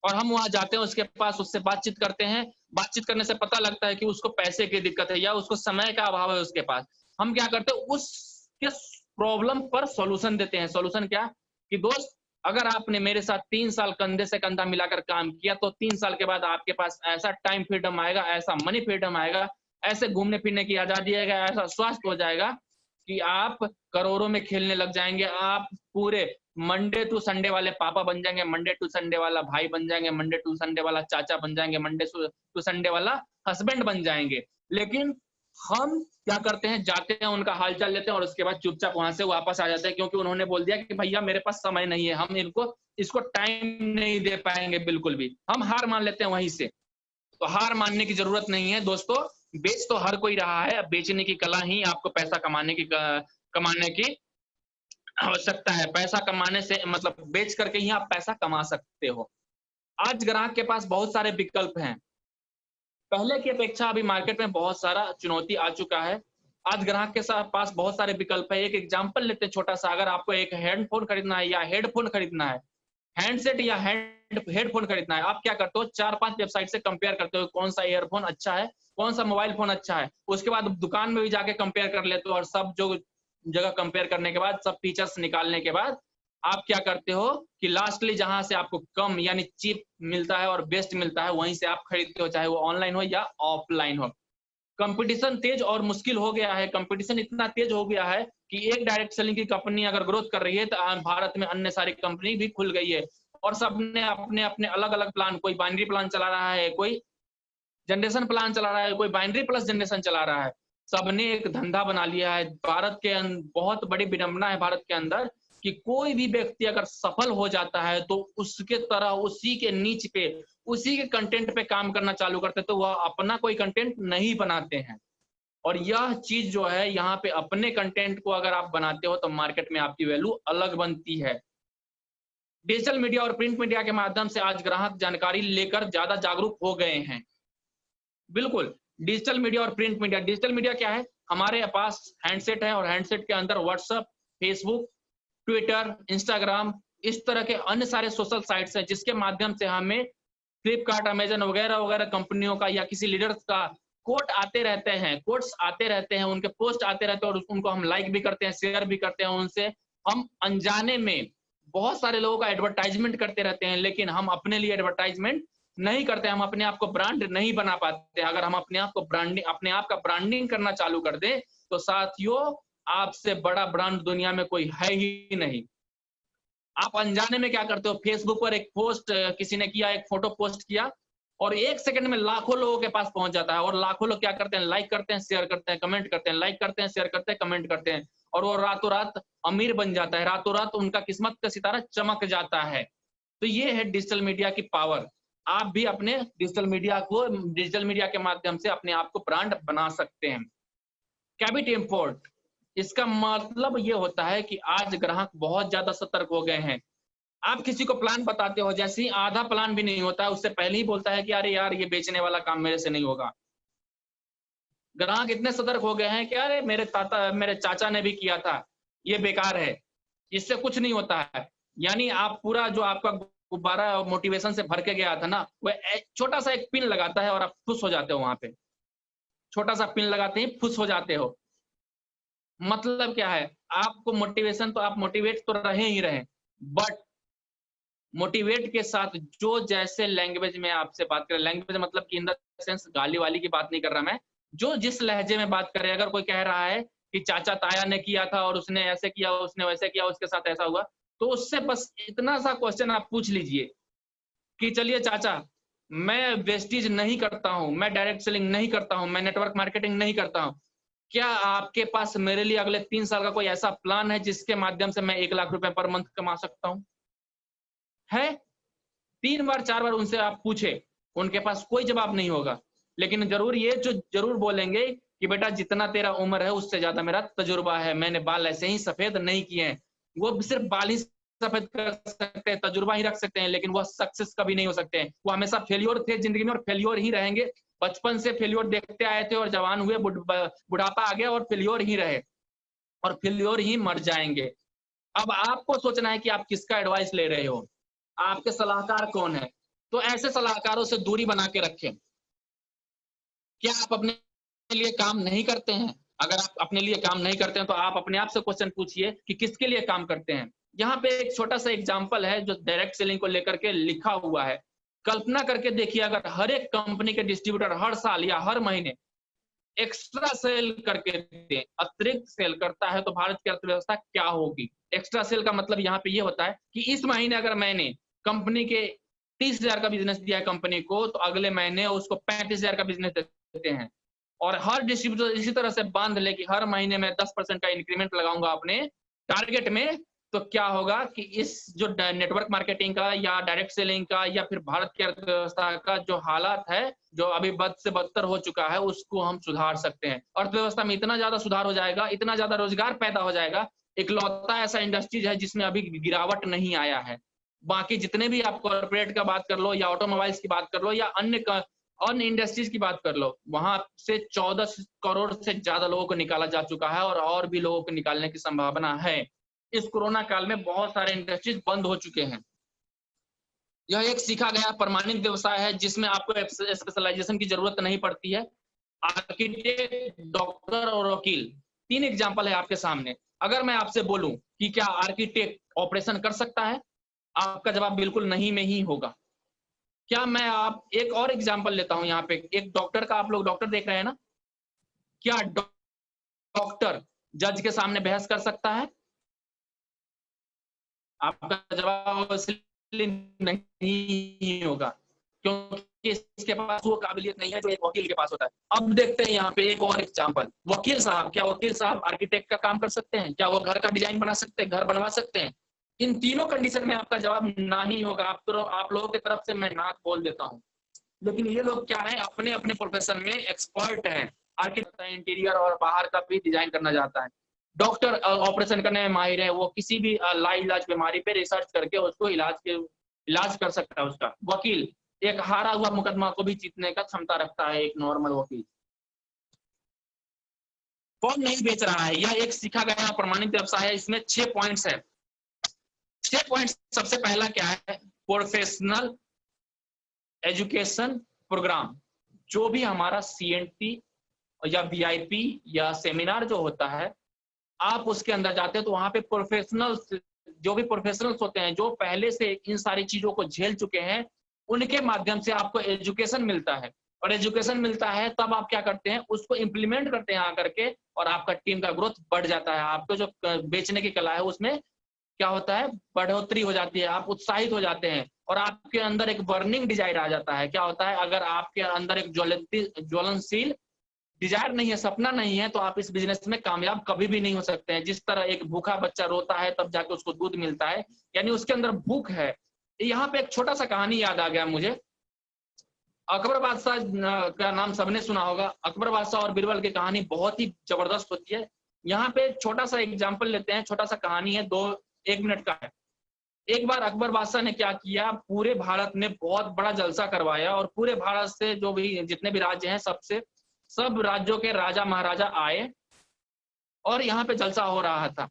और हम वहां जाते हैं उसके पास, उससे बातचीत करते हैं। बातचीत करने से पता लगता है कि उसको पैसे की दिक्कत है या उसको समय का अभाव है उसके पास। हम क्या करते हैं, उसके प्रॉब्लम पर सॉल्यूशन देते हैं। सॉल्यूशन क्या? कि दोस्त, अगर आपने मेरे साथ 3 साल कंधे से कंधा मिलाकर काम किया तो 3 साल के बाद आपके पास ऐसा टाइम फ्रीडम आएगा, ऐसा मनी फ्रीडम आएगा, ऐसे घूमने-फिरने की आज़ादी आएगा, ऐसा स्वास्थ्य हो जाएगा कि आप करोड़ों में खेलने लग जाएँगे। आप पूरे मंडे टू संडे वाले पापा बन जाएँगे, मंडे टू संडे वाला भाई बन जाएँगे, मंडे टू संडे वाला चाचा बन जाएँगे, मंडे टू संडे वाला हस्बैंड बन जाएँगे। लेकिन हम क्या करते हैं, जाते हैं, उनका हाल-चाल लेते हैं और उसके बाद चुपचाप वहाँ से वापस आ जाते हैं क्योंकि उन्होंने बोल दिया कि भैया मेरे पास समय नहीं है, हम इसको टाइम नहीं दे पाएँगे बिल्कुल भी। हम हार मान लेते हैं वहीं से। तो हार मानने की ज़रूरत नहीं है दोस्तों, बेच तो हर कोई रहा है, अब बेचने की कला ही आपको पैसा कमाने की आवश्यकता है। पैसा कमाने से मतलब बेच करके ही आप पैसा कमा सकते हो। आज ग्राहक के पास बहुत सारे विकल्प हैं। पहले की अपेक्षा अभी मार्केट में बहुत सारा चुनौती आ चुका है। आज ग्राहक के पास बहुत सारे विकल्प है। एक एग्जांपल लेते हैं छोटा-सा, अगर आपको एक हैंडफ़ोन खरीदना है या हेडफ़ोन खरीदना है, हैंडसेट या हेडफ़ोन खरीदना है, आप क्या करते हो 4-5 वेबसाइट से कंपेयर करते हो, कौन-सा ईयरफ़ोन अच्छा है, कौन-सा मोबाइल फ़ोन अच्छा है। उसके बाद दुकान में भी जाके कंपेयर कर लेते हो और सब जो जगह कंपेयर करने के बाद, सब फीचर्स निकालने के बाद, आप क्या करते हो कि लास्टली जहाँ से आपको कम यानी चीप मिलता है और बेस्ट मिलता है, वहीं से आप खरीदते हो, चाहे वो ऑनलाइन हो या ऑफलाइन हो। कंपटीशन तेज और मुश्किल हो गया है। कंपटीशन इतना तेज हो गया है कि एक डायरेक्ट सेलिंग की कंपनी अगर ग्रोथ कर रही है तो भारत में अन्य सारी कंपनी भी खुल गई है और सबने अपने-अपने अलग-अलग प्लान, कोई बाइनरी प्लान चला रहा है, कोई जनरेशन प्लान चला रहा है, कोई बाइनरी प्लस जनरेशन चला रहा है। सबने एक धंधा बना लिया है। भारत के बहुत बड़ी विडंबना है भारत के अंदर कि कोई भी व्यक्ति अगर सफल हो जाता है तो उसके तरह उसी के नीच पे, उसी के कंटेंट पे काम करना चालू करते हैं, तो वह अपना कोई कंटेंट नहीं बनाते हैं। और यह चीज़ जो है यहाँ पे अपने कंटेंट को अगर आप बनाते हो तो मार्केट में आपकी वैल्यू अलग बनती है। डिजिटल मीडिया और प्रिंट मीडिया के माध्यम से आज ग्राहक जानकारी लेकर ज़्यादा जागरूक हो गए हैं। बिल्कुल, डिजिटल मीडिया क्या है? हमारे पास हैंडसेट है और हैंडसेट के अंदर व्हाट्सएप, फेसबुक, ट्विटर, इंस्टाग्राम, इस तरह के अन्य सारे सोशल साइट्स हैं जिसके माध्यम से हमें फ्लिपकार्ट, अमेज़न वगैरह-वगैरह कंपनियों का या किसी लीडर्स का कोट्स आते रहते हैं, उनके पोस्ट आते रहते हैं और उनको हम लाइक भी करते हैं, शेयर भी करते हैं उनसे। हम अनजाने में बहुत सारे लोगों का एडवर्टाइज़मेंट करते रहते हैं, लेकिन हम अपने लिए एडवर्टाइज़मेंट नहीं करते, हम अपने आप को ब्रांड नहीं बना पाते। अगर हम अपने आप का ब्रांडिंग करना चालू कर दें, तो साथियों, आपसे बड़ा ब्रांड दुनिया में कोई है ही नहीं। आप अनजाने में क्या करते हो, फेसबुक पर एक पोस्ट किसी ने किया, एक फोटो पोस्ट किया और 1 सेकंड में लाखों लोगों के पास पहुंच जाता है और लाखों लोग क्या करते हैं, लाइक करते हैं, शेयर करते हैं, कमेंट करते हैं, लाइक करते हैं, शेयर करते हैं, कमेंट करते हैं और वो रातों-रात अमीर बन जाता है, रातों-रात उनका किस्मत का सितारा चमक जाता है। तो ये है डिजिटल मीडिया की पावर। आप भी अपने डिजिटल मीडिया के माध्यम से अपने आप को ब्रांड बना सकते हैं। कैबिट इम्पोर्ट, इसका मतलब ये होता है कि आज ग्राहक बहुत ज़्यादा सतर्क हो गए हैं। आप किसी को प्लान बताते हो, जैसे ही आधा प्लान भी नहीं होता है, उससे पहले ही बोलता है कि अरे यार, ये बेचने वाला काम मेरे से नहीं होगा। ग्राहक इतने सतर्क हो गए हैं कि अरे मेरे चाचा ने भी किया था, ये बेकार है, इससे कुछ नहीं होता है। यानी आप पूरा जो आपका गुब्बारा मोटिवेशन से भर के गया था ना, वो छोटा सा एक पिन लगाता है और आप खुश हो जाते हो वहां पे। छोटा सा पिन लगाते ही खुश हो जाते हो। मतलब क्या है, आपको मोटिवेशन तो आप मोटिवेट तो रहे ही रहे, बट मोटिवेट के साथ जो जैसे लैंग्वेज में आपसे बात करें, लैंग्वेज मतलब कि इन द सेंस गाली वाली की बात नहीं कर रहा मैं, जो जिस लहजे में बात करे, अगर कोई कह रहा है कि चाचा ताया ने किया था और उसने ऐसे किया, उसने वैसे किया, उसके साथ ऐसा हुआ, तो उससे बस इतना सा क्वेश्चन आप पूछ लीजिए कि चलिए चाचा, मैं वेस्टीज नहीं करता हूं, मैं डायरेक्ट सेलिंग नहीं करता हूं, मैं नेटवर्क मार्केटिंग नहीं करता हूं, क्या आपके पास मेरे लिए अगले 3 साल का कोई ऐसा प्लान है जिसके माध्यम से मैं 1 लाख रुपए पर मंथ कमा सकता हूं? है? 3 बार 4 बार उनसे आप पूछे, उनके पास कोई जवाब नहीं होगा। लेकिन ज़रूर ये जो ज़रूर बोलेंगे कि बेटा जितना तेरा उम्र है उससे ज़्यादा मेरा तजुर्बा है, मैंने बाल ऐसे ही सफ़ेद नहीं किए हैं। वो सिर्फ़ बाल ही सफ़ेद कर सकते हैं, तजुर्बा ही रख सकते हैं, लेकिन वो सक्सेस कभी नहीं हो सकते हैं। वो हमेशा फेल्योर थे ज़िंदगी में और फेल्योर ही रहेंगे। बचपन से फेल्योर देखते आए थे और जवान हुए, बुढ़ापा आ गया और फेल्योर ही रहे और फेल्योर ही मर जाएँगे। अब आपको सोचना है कि आप किसका एडवाइस ले रहे हो, आपके सलाहकार कौन है? तो ऐसे सलाहकारों से दूरी बना के रखें। क्या आप अपने लिए काम नहीं करते हैं? अगर आप अपने लिए काम नहीं करते हैं, तो आप अपने आप से क्वेश्चन पूछिए कि किसके लिए काम करते हैं? यहाँ पे एक छोटा-सा एग्ज़ाम्पल है जो डायरेक्ट सेलिंग को लेकर के लिखा हुआ है। कल्पना करके देखिए, अगर हर एक कंपनी के डिस्ट्रीब्यूटर हर साल या हर महीने एक्स्ट्रा सेल करके दें, अतिरिक्त सेल करता है, तो भारत की अर्थव्यवस्था क्या होगी? एक्स्ट्रा सेल का मतलब यहाँ पे ये होता है कि इस महीने अगर मैंने कंपनी के 30,000 का बिज़नेस दिया है कंपनी को, तो अगले महीने उसको 35,000 का बिज़नेस देते हैं। और हर डिस्ट्रीब्यूटर इसी तरह से बाँध ले कि हर महीने मैं 10% का इंक्रीमेंट लगाऊँगा अपने टारगेट में, तो क्या होगा कि इस जो नेटवर्क मार्केटिंग का या डायरेक्ट सेलिंग का या फिर भारत की अर्थव्यवस्था का जो हालात है, जो अभी बद से बदतर हो चुका है, उसको हम सुधार सकते हैं। अर्थव्यवस्था में इतना ज़्यादा सुधार हो जाएगा, इतना ज़्यादा रोज़गार पैदा हो जाएगा, इकलौता ऐसा इंडस्ट्रीज़ है जिसमें अभी गिरावट नहीं आया है। बाकी जितने भी आप कॉर्पोरेट का बात कर लो या ऑटोमोबाइल्स की बात कर लो या अन्य इंडस्ट्रीज़ की बात कर लो, वहाँ से 14 करोड़ से ज़्यादा लोगों को निकाला जा चुका है और भी लोगों को निकालने की संभावना है। इस कोरोना काल में बहुत सारे इंडस्ट्रीज बंद हो चुके हैं। यह एक सीखा गया प्रमाणित व्यवसाय है जिसमें आपको स्पेशलाइजेशन की जरूरत नहीं पड़ती है। आर्किटेक्ट, डॉक्टर और वकील, 3 एग्जाम्पल है आपके सामने। अगर मैं आपसे बोलूं कि क्या आर्किटेक्ट ऑपरेशन कर सकता है, आपका जवाब बिल्कुल नहीं में ही होगा। क्या मैं आप एक और एग्जाम्पल लेता हूं, यहाँ पे एक डॉक्टर का, आप लोग डॉक्टर देख रहे हैं ना, क्या डॉक्टर जज के सामने बहस कर सकता है? आपका जवाब इसलिए नहीं होगा क्योंकि इसके पास वो काबिलियत नहीं है जो एक वकील के पास होता है। अब देखते हैं यहाँ पे एक और एग्जांपल, वकील साहब, क्या वकील साहब आर्किटेक्ट का काम कर सकते हैं? क्या वो घर का डिजाइन बना सकते हैं, घर बनवा सकते हैं? इन तीनों कंडीशन में आपका जवाब ना ही होगा। आप लोगों की तरफ से मैं ना बोल देता हूँ, लेकिन ये लोग क्या है, अपने अपने प्रोफेशन में एक्सपर्ट हैं। आर्किटेक्ट इंटीरियर और बाहर का भी डिजाइन करना चाहता है। डॉक्टर ऑपरेशन करने में माहिर है, वो किसी भी लाइलाज बीमारी पे रिसर्च करके उसको इलाज कर सकता है उसका। वकील एक हारा हुआ मुकदमा को भी जीतने का क्षमता रखता है, एक नॉर्मल वकील। फॉर्म नहीं बेच रहा है, यह एक सीखा गया प्रमाणित व्यवसाय है। इसमें 6 पॉइंट्स है। 6 पॉइंट्स, सबसे पहला क्या है, प्रोफेशनल एजुकेशन प्रोग्राम। जो भी हमारा सीएनटी या वीआईपी या सेमिनार जो होता है, आप उसके अंदर जाते हैं तो वहां पे प्रोफेशनल्स, जो भी प्रोफेशनल्स होते हैं जो पहले से इन सारी चीजों को झेल चुके हैं, उनके माध्यम से आपको एजुकेशन मिलता है। और एजुकेशन मिलता है तब आप क्या करते हैं, उसको इंप्लीमेंट करते हैं आकर के, और आपका टीम का ग्रोथ बढ़ जाता है। आपको जो बेचने की कला है उसमें क्या होता है, बढ़ोतरी हो जाती है, आप उत्साहित हो जाते हैं और आपके अंदर एक बर्निंग डिजायर आ जाता है। क्या होता है, अगर आपके अंदर एक ज्वलनशील डिजायर नहीं है, सपना नहीं है, तो आप इस बिजनेस में कामयाब कभी भी नहीं हो सकते हैं। जिस तरह एक भूखा बच्चा रोता है तब जाके उसको दूध मिलता है, यानी उसके अंदर भूख है। यहाँ पे एक छोटा सा कहानी याद आ गया मुझे। अकबर बादशाह का नाम सबने सुना होगा। अकबर बादशाह और बीरबल की कहानी बहुत ही जबरदस्त होती है। यहाँ पे छोटा सा एग्जाम्पल लेते हैं, छोटा सा कहानी है, 1 मिनट का है। एक बार अकबर बादशाह ने क्या किया, पूरे भारत में बहुत बड़ा जलसा करवाया और पूरे भारत से जो भी जितने भी राज्य हैं सबसे सब राज्यों के राजा महाराजा आए और यहाँ पे जलसा हो रहा था।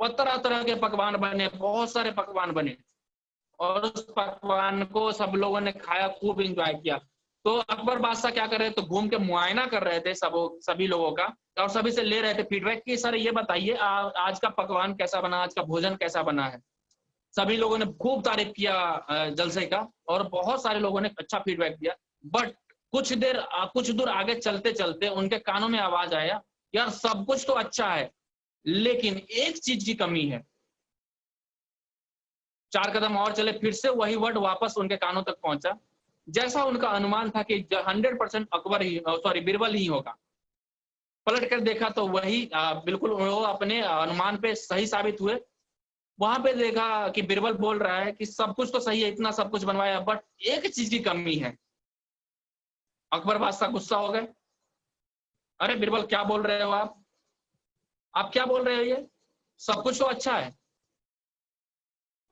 बहुत तरह तरह के पकवान बने, बहुत सारे पकवान बने और उस पकवान को सब लोगों ने खाया, खूब एंजॉय किया। तो अकबर बादशाह क्या कर रहे थे, तो घूम के मुआयना कर रहे थे सभी लोगों का और सभी से ले रहे थे फीडबैक कि सर ये बताइए आज का पकवान कैसा बना, आज का भोजन कैसा बना है। सभी लोगों ने खूब तारीफ किया जलसे का और बहुत सारे लोगों ने अच्छा फीडबैक दिया। बट कुछ दूर आगे चलते चलते उनके कानों में आवाज आया, यार सब कुछ तो अच्छा है लेकिन एक चीज की कमी है। 4 कदम और चले, फिर से वही वर्ड वापस उनके कानों तक पहुंचा। जैसा उनका अनुमान था कि 100% बीरबल ही होगा। पलट कर देखा तो वही बिल्कुल वो अपने अनुमान पे सही साबित हुए। वहां पे देखा कि बीरबल बोल रहा है कि सब कुछ तो सही है, इतना सब कुछ बनवाया, बट एक चीज की कमी है। अकबर बादशाह गुस्सा हो गए, अरे बीरबल क्या बोल रहे हो आप क्या बोल रहे हो, ये सब कुछ तो अच्छा है।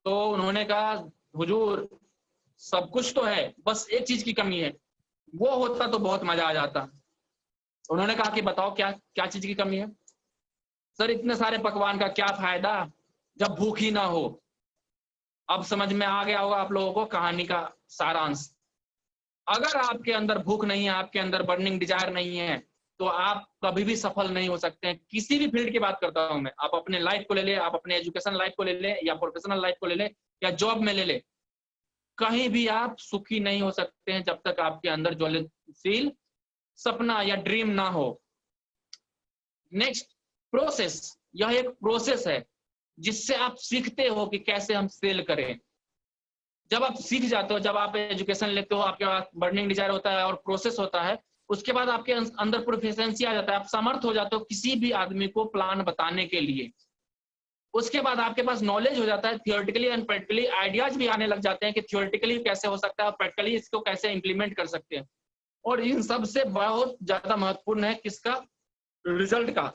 तो उन्होंने कहा हुजूर सब कुछ तो है, बस एक चीज की कमी है, वो होता तो बहुत मजा आ जाता। उन्होंने कहा कि बताओ क्या क्या चीज की कमी है। सर इतने सारे पकवान का क्या फायदा जब भूख ही ना हो। अब समझ में आ गया होगा आप लोगों को कहानी का सारांश। अगर आपके अंदर भूख नहीं है, आपके अंदर बर्निंग डिजायर नहीं है, तो आप कभी भी सफल नहीं हो सकते हैं। किसी भी फील्ड की बात करता हूं मैं, आप अपने लाइफ को ले ले, आप अपने एजुकेशन लाइफ को ले ले या प्रोफेशनल लाइफ को ले ले या जॉब में ले ले, कहीं भी आप सुखी नहीं हो सकते हैं जब तक आपके अंदर ज्वलनशील सपना या ड्रीम ना हो। Next, process. यह एक प्रोसेस है जिससे आप सीखते हो कि कैसे हम सेल करें। जब आप सीख जाते हो, जब आप एजुकेशन लेते हो, आपके पास बर्निंग डिजायर होता है और प्रोसेस होता है, उसके बाद आपके अंदर प्रोफिशिएंसी आ जाता है, आप समर्थ हो जाते हो किसी भी आदमी को प्लान बताने के लिए। उसके बाद आपके पास नॉलेज हो जाता है, थियोरेटिकली एंड प्रैक्टिकली आइडियाज भी आने लग जाते हैं कि थियोरेटिकली कैसे हो सकता है और प्रैक्टिकली इसको कैसे इंप्लीमेंट कर सकते हैं। और इन सब से बहुत ज्यादा महत्वपूर्ण है किसका, रिजल्ट का।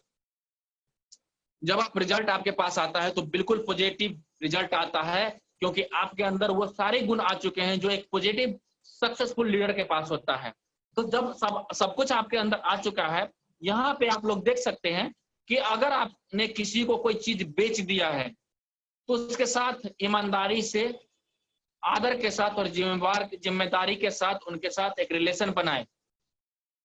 जब आप रिजल्ट आपके पास आता है तो बिल्कुल पॉजिटिव रिजल्ट आता है, क्योंकि आपके अंदर वो सारे गुण आ चुके हैं जो एक पॉजिटिव सक्सेसफुल लीडर के पास होता है। तो जब सब कुछ आपके अंदर आ चुका है, यहाँ पे आप लोग देख सकते हैं कि अगर आपने किसी को कोई चीज बेच दिया है तो उसके साथ ईमानदारी से, आदर के साथ और जिम्मेदारी के साथ उनके साथ एक रिलेशन बनाए।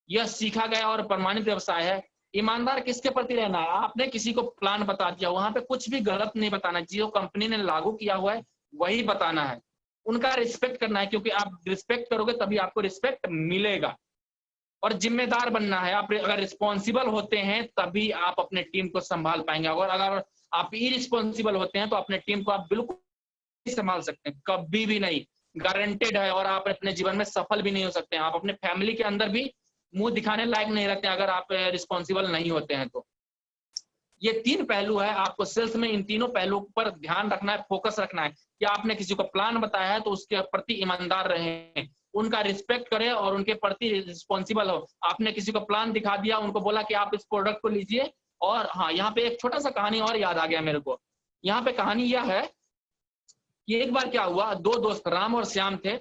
यह सीखा गया और प्रमाणित व्यवसाय है। ईमानदार किसके प्रति रहना है, आपने किसी को प्लान बता दिया, वहां पे कुछ भी गलत नहीं बताना, जो कंपनी ने लागू किया हुआ है वही बताना है। उनका रिस्पेक्ट करना है, क्योंकि आप रिस्पेक्ट करोगे तभी आपको रिस्पेक्ट मिलेगा। और जिम्मेदार बनना है, आप अगर रिस्पॉन्सिबल होते हैं तभी आप अपने टीम को संभाल पाएंगे। अगर आप इरिस्पॉन्सिबल होते हैं तो अपने टीम को आप बिल्कुल नहीं संभाल सकते, कभी भी नहीं, गारंटेड है। और आप अपने जीवन में सफल भी नहीं हो सकते हैं, आप अपने फैमिली के अंदर भी मुंह दिखाने लायक नहीं रहते अगर आप रिस्पॉन्सिबल नहीं होते हैं तो। ये 3 पहलू है, आपको सेल्स में इन तीनों पहलुओं पर ध्यान रखना है, फोकस रखना है कि आपने किसी को प्लान बताया है तो उसके प्रति ईमानदार रहें, उनका रिस्पेक्ट करें और उनके प्रति रिस्पॉन्सिबल हो। आपने किसी को प्लान दिखा दिया, उनको बोला कि आप इस प्रोडक्ट को लीजिए। और हाँ, यहाँ पे एक छोटा सा कहानी और याद आ गया मेरे को। यहाँ पे कहानी यह है कि एक बार क्या हुआ, 2 दोस्त राम और श्याम थे।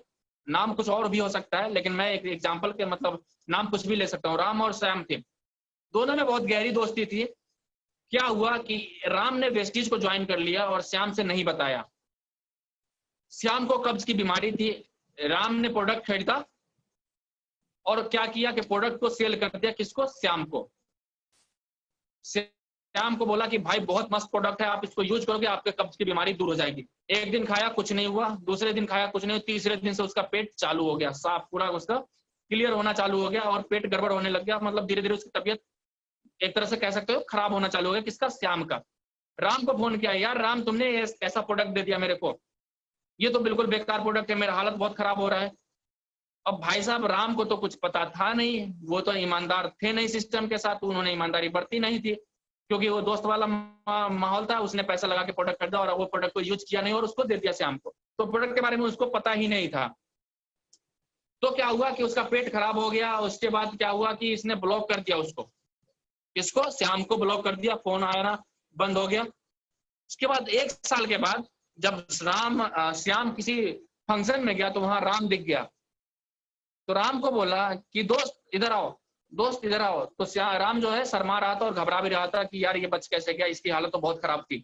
नाम कुछ और भी हो सकता है, लेकिन मैं एक एग्जाम्पल के मतलब नाम कुछ भी ले सकता हूँ। राम और श्याम थे, दोनों में बहुत गहरी दोस्ती थी। क्या हुआ कि राम ने वेस्टीज को ज्वाइन कर लिया और श्याम से नहीं बताया। श्याम को कब्ज की बीमारी थी, राम ने प्रोडक्ट खरीदा और क्या किया कि प्रोडक्ट को सेल कर दिया, किसको, श्याम को। श्याम को बोला कि भाई बहुत मस्त प्रोडक्ट है, आप इसको यूज करोगे आपके कब्ज की बीमारी दूर हो जाएगी। एक दिन खाया, कुछ नहीं हुआ, दूसरे दिन खाया, कुछ नहीं हुआ, तीसरे दिन से उसका पेट चालू हो गया, साफ पूरा उसका क्लियर होना चालू हो गया और पेट गड़बड़ होने लग गया। मतलब धीरे धीरे उसकी तबीयत एक तरह से कह सकते हो खराब होना चालू हो गया। किसका, श्याम का। राम को फोन किया, यार राम तुमने ऐसा प्रोडक्ट दे दिया मेरे को, ये तो बिल्कुल बेकार प्रोडक्ट है, मेरा हालत बहुत खराब हो रहा है। अब भाई साहब राम को तो कुछ पता था नहीं, वो तो ईमानदार थे नहीं सिस्टम के साथ, उन्होंने ईमानदारी बरती नहीं थी, क्योंकि वो दोस्त वाला माहौल था। उसने पैसा लगा के प्रोडक्ट खरीदा और वो प्रोडक्ट को यूज किया नहीं और उसको दे दिया श्याम को, तो प्रोडक्ट के बारे में उसको पता ही नहीं था। तो क्या हुआ कि उसका पेट खराब हो गया। उसके बाद क्या हुआ कि इसने ब्लॉक कर दिया उसको, किसको, श्याम को ब्लॉक कर दिया, फोन आना बंद हो गया। उसके बाद 1 साल के बाद जब श्याम किसी फंक्शन में गया तो वहां राम दिख गया। तो राम को बोला कि दोस्त इधर आओ, दोस्त इधर आओ। तो राम जो है शर्मा रहा था और घबरा भी रहा था कि यार ये बच कैसे गया, इसकी हालत तो बहुत खराब थी।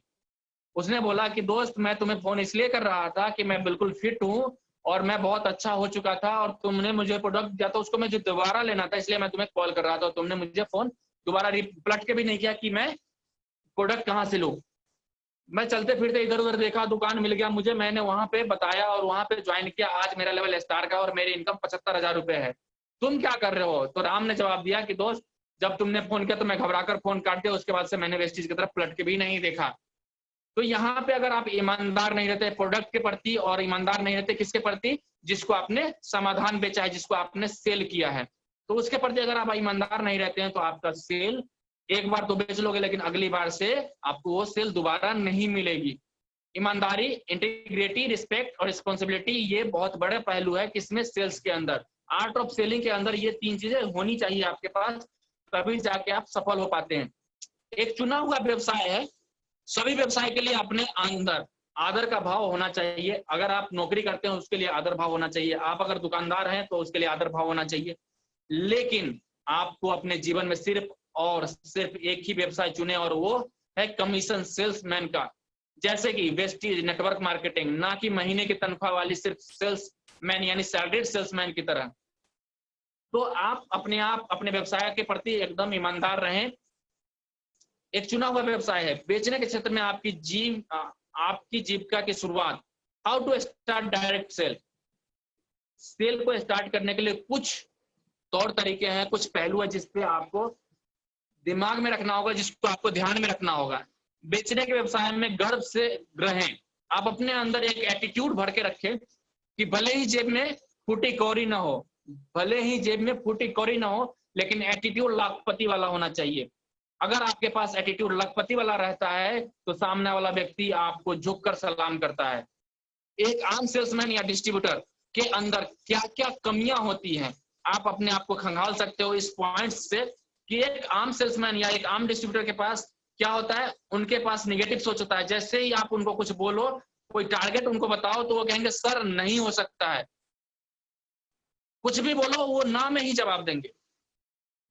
उसने बोला कि दोस्त मैं तुम्हें फोन इसलिए कर रहा था कि मैं बिल्कुल फिट हूँ और मैं बहुत अच्छा हो चुका था और तुमने मुझे प्रोडक्ट दिया था, उसको मुझे दोबारा लेना था, इसलिए मैं तुम्हें कॉल कर रहा था। तुमने मुझे फोन दोबारा पलट के भी नहीं किया कि मैं प्रोडक्ट कहाँ से लूँ। मैं चलते फिरते इधर उधर देखा, दुकान मिल गया मुझे, मैंने वहां पे बताया और वहां पे ज्वाइन किया। आज मेरा लेवल स्टार का और मेरी इनकम 75,000 रुपए है। तुम क्या कर रहे हो? तो राम ने जवाब दिया कि दोस्त जब तुमने फोन किया तो मैं घबरा कर फोन काट दिया, उसके बाद से मैंने वेस्टीज की तरफ पलट के भी नहीं देखा। तो यहाँ पे अगर आप ईमानदार नहीं रहते प्रोडक्ट के प्रति और ईमानदार नहीं रहते किसके प्रति, जिसको आपने समाधान बेचा है, जिसको आपने सेल किया है, तो उसके प्रति अगर आप ईमानदार नहीं रहते हैं तो आपका सेल एक बार तो बेच लोगे लेकिन अगली बार से आपको वो सेल दोबारा नहीं मिलेगी। ईमानदारी, इंटीग्रिटी, रिस्पेक्ट और रिस्पॉन्सिबिलिटी ये बहुत बड़े पहलू है किसमें, सेल्स के अंदर। आर्ट ऑफ सेलिंग के अंदर ये 3 चीजें होनी चाहिए आपके पास, तभी जाके आप सफल हो पाते हैं। एक चुना हुआ व्यवसाय है, सभी व्यवसाय के लिए अपने अंदर आदर का भाव होना चाहिए। अगर आप नौकरी करते हैं उसके लिए आदर भाव होना चाहिए, आप अगर दुकानदार हैं तो उसके लिए आदर भाव होना चाहिए। लेकिन आपको अपने जीवन में सिर्फ और सिर्फ एक ही व्यवसाय चुने और वो है कमीशन सेल्समैन का। जैसे कि वेस्टीज नेटवर्क मार्केटिंग, ना कि महीने की तनख्वाह वाली सिर्फ सेल्समैन यानी सैलरीड सेल्समैन की तरह। तो आप अपने व्यवसाय के प्रति एकदम ईमानदार रहें। एक चुना हुआ व्यवसाय है, बेचने के क्षेत्र में आपकी जीविका की शुरुआत। How to start direct sale. Sale को स्टार्ट करने के लिए कुछ तौर तरीके हैं, कुछ पहलू है जिसपे आपको दिमाग में रखना होगा, जिसको आपको ध्यान में रखना होगा। बेचने के व्यवसाय में गर्व से रहें। आप अपने अंदर एक एटीट्यूड भर के रखें कि भले ही जेब में फूटी कौड़ी ना हो, भले ही जेब में फूटी कौड़ी ना हो, लेकिन एटीट्यूड लाखपति वाला होना चाहिए। अगर आपके पास एटीट्यूड लाखपति वाला रहता है तो सामने वाला व्यक्ति आपको झुककर सलाम करता है। एक आम सेल्समैन या डिस्ट्रीब्यूटर के अंदर क्या क्या कमियां होती हैं, आप अपने आप को खंगाल सकते हो इस पॉइंट से कि एक आम सेल्समैन या एक आम डिस्ट्रीब्यूटर के पास क्या होता है, उनके पास निगेटिव सोच होता है। जैसे ही आप उनको कुछ बोलो, कोई टारगेट उनको बताओ तो वो कहेंगे सर नहीं हो सकता है। कुछ भी बोलो वो ना में ही जवाब देंगे।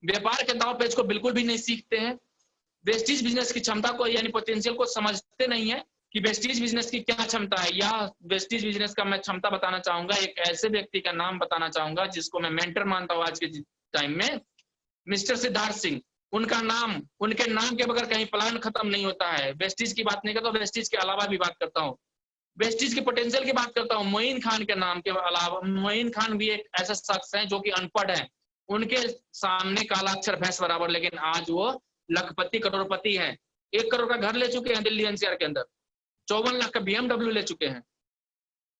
व्यापार के दांव पेच को बिल्कुल भी नहीं सीखते हैं। वेस्टीज बिजनेस की क्षमता को यानी पोटेंशियल को समझते नहीं है कि वेस्टीज बिजनेस की क्या क्षमता है। या वेस्टीज बिजनेस का मैं क्षमता बताना चाहूंगा, एक ऐसे व्यक्ति का नाम बताना चाहूंगा जिसको मैं मेंटर मानता हूँ आज के टाइम में, मिस्टर सिद्धार्थ सिंह। उनके नाम के बगैर कहीं प्लान खत्म नहीं होता है। वेस्टीज की बात नहीं करता, वेस्टीज के अलावा भी बात करता हूँ, वेस्टीज के पोटेंशियल की बात करता हूँ। मोइन खान के नाम के अलावा, मोइन खान भी एक ऐसा शख्स है जो कि अनपढ़ है, उनके सामने काला अक्षर भैंस बराबर, लेकिन आज वो लखपति करोड़पति हैं। 1 करोड़ का घर ले चुके हैं दिल्ली एनसीआर के अंदर, 54 लाख का BMW ले चुके हैं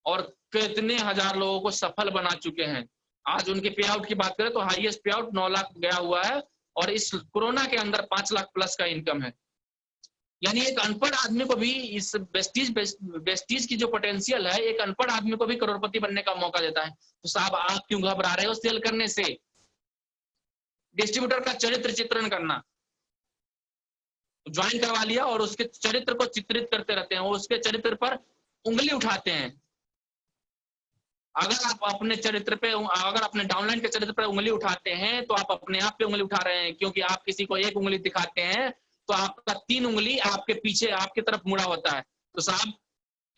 और कितने हजार लोगों को सफल बना चुके हैं। आज उनके पे आउट की बात करें तो हाईएस्ट पे आउट 9 लाख गया हुआ है और इस कोरोना के अंदर 5 लाख प्लस का इनकम है। यानी एक अनपढ़ आदमी को भी इस वेस्टीज की जो पोटेंशियल है, एक अनपढ़ आदमी को भी करोड़पति बनने का मौका देता है। तो साहब आप क्यों घबरा रहे हो सेल करने से? डिस्ट्रीब्यूटर का चरित्र चित्रण करना, ज्वाइन करवा लिया और उसके चरित्र को चित्रित करते रहते हैं, वो उसके चरित्र पर उंगली उठाते हैं। अगर आप अपने चरित्र पे, अगर अपने डाउनलाइन के चरित्र पर उंगली उठाते हैं तो आप अपने आप पे उंगली उठा रहे हैं, क्योंकि आप किसी को एक उंगली दिखाते हैं तो आपका 3 उंगली आपके पीछे आपकी तरफ मुड़ा होता है। तो साहब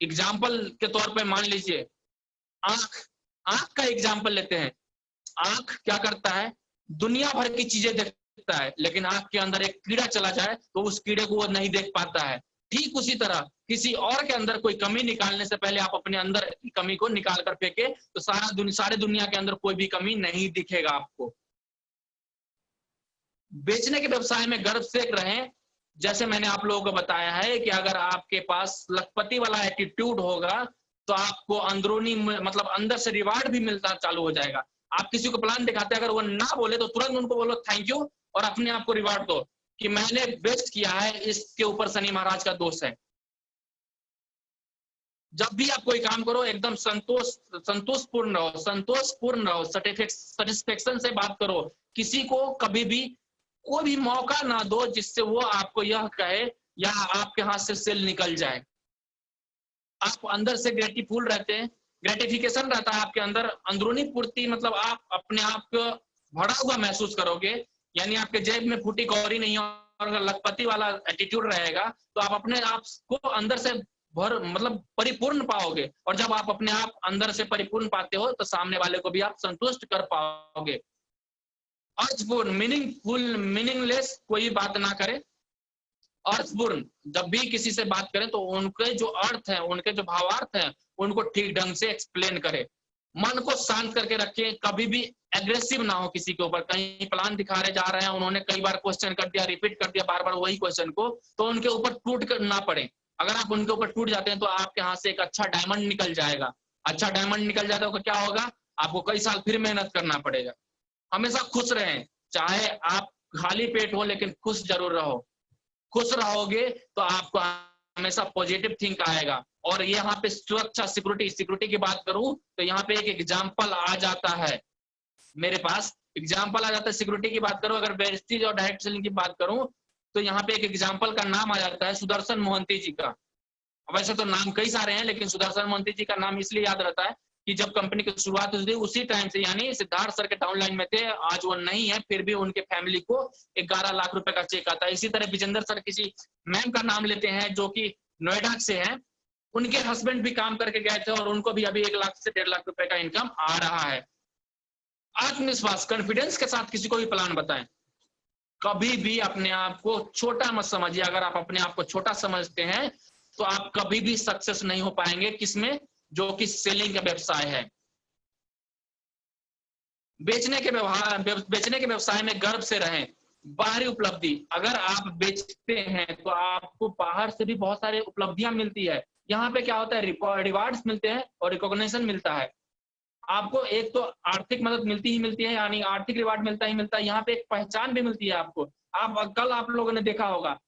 एग्जाम्पल के तौर पे मान लीजिए आंख का एग्जाम्पल लेते हैं। आंख क्या करता है, दुनिया भर की चीजें देखता है, लेकिन आंख के अंदर एक कीड़ा चला जाए तो उस कीड़े को वो नहीं देख पाता है। ठीक उसी तरह किसी और के अंदर कोई कमी निकालने से पहले आप अपने अंदर की कमी को निकाल कर फेंके तो सारे दुनिया के अंदर कोई भी कमी नहीं दिखेगा आपको। बेचने के व्यवसाय में गर्व से रहें। जैसे मैंने आप लोगों को बताया है कि अगर आपके पास लखपति वाला एटीट्यूड होगा तो आपको अंदरूनी मतलब अंदर से रिवार्ड भी मिलना चालू हो जाएगा। आप किसी को प्लान दिखाते हैं, अगर वो ना बोले तो तुरंत उनको बोलो थैंक यू और अपने आप को रिवार्ड दो कि मैंने बेस्ट किया है, इसके ऊपर शनि महाराज का दोष है। जब भी आप कोई काम करो एकदम संतोषपूर्ण रहो, सेटिस्फेक्शन से बात करो। किसी को कभी भी कोई भी मौका ना दो जिससे वो आपको यह कहे या आपके हाथ से सेल निकल जाए। आप अंदर से ग्रेटिफुल रहते हैं, ग्रेटिफिकेशन रहता है आपके अंदर, अंदरूनी पूर्ति, मतलब आप अपने आप को भरा हुआ महसूस करोगे, यानी आपके जेब में फूटी कौड़ी नहीं है और अगर लखपति वाला एटीट्यूड रहेगा तो आप अपने आप को अंदर से भर मतलब परिपूर्ण पाओगे, और जब आप अपने आप अंदर से परिपूर्ण पाते हो तो सामने वाले को भी आप संतुष्ट कर पाओगे। अर्थपूर्ण, मीनिंगफुल, मीनिंगलेस कोई बात ना करे। अर्थपूर्ण, जब भी किसी से बात करें तो उनके जो अर्थ है, उनके जो भावार्थ है, उनको ठीक ढंग से एक्सप्लेन करें। मन को शांत करके रखें, कभी भी एग्रेसिव ना हो किसी के ऊपर। कहीं प्लान दिखा रहे जा रहे हैं, उन्होंने कई बार क्वेश्चन कर दिया, रिपीट कर दिया बार बार वही क्वेश्चन को, तो उनके ऊपर टूट कर ना पड़े। अगर आप उनके ऊपर टूट जाते हैं तो आपके हाथ से एक अच्छा डायमंड निकल जाएगा। अच्छा डायमंड निकल जाता है तो क्या होगा, आपको कई साल फिर मेहनत करना पड़ेगा। हमेशा खुश रहें, चाहे आप खाली पेट हो लेकिन खुश जरूर रहो। खुश रहोगे तो आपको हमेशा पॉजिटिव थिंक आएगा। और यहाँ पे सुरक्षा, सिक्योरिटी की बात करूं तो यहाँ पे एक एग्जाम्पल आ जाता है मेरे पास, एग्जाम्पल आ जाता है। सिक्योरिटी की बात करूं, अगर वेस्टीज और डायरेक्ट सेलिंग की बात करूं तो यहाँ पे एक एग्जाम्पल का नाम आ जाता है सुदर्शन मोहंती जी का। वैसे तो नाम कई सारे हैं लेकिन सुदर्शन मोहंती जी का नाम इसलिए याद रहता है कि जब कंपनी की शुरुआत हुई थी उसी टाइम से, यानी सिद्धार्थ सर के डाउनलाइन में थे, आज वो नहीं है, फिर भी उनके फैमिली को 11 लाख रुपए का चेक आता है। इसी तरह विजेंद्र सर किसी मैम का नाम लेते हैं जो कि नोएडा से हैं, उनके हस्बैंड भी काम करके गए थे और उनको भी अभी 1 लाख से 1.5 लाख रुपए का इनकम आ रहा है। आत्मविश्वास, कॉन्फिडेंस के साथ किसी को भी प्लान बताएं। कभी भी अपने आप को छोटा मत समझिए। अगर आप अपने आप को छोटा समझते हैं तो आप कभी भी सक्सेस नहीं हो पाएंगे। किसमें? जो कि सेलिंग का व्यवसाय है। बेचने के व्यवसाय में गर्व से रहें। बाहरी उपलब्धि, अगर आप बेचते हैं तो आपको बाहर से भी बहुत सारी उपलब्धियां मिलती है। यहाँ पे क्या होता है, रिवार्ड्स मिलते हैं और रिकॉग्निशन मिलता है। आपको एक तो आर्थिक मदद मिलती ही मिलती है, यानी आर्थिक रिवार्ड मिलता ही मिलता है, यहाँ पे एक पहचान भी मिलती है आपको। कल आप लोगों ने देखा होगा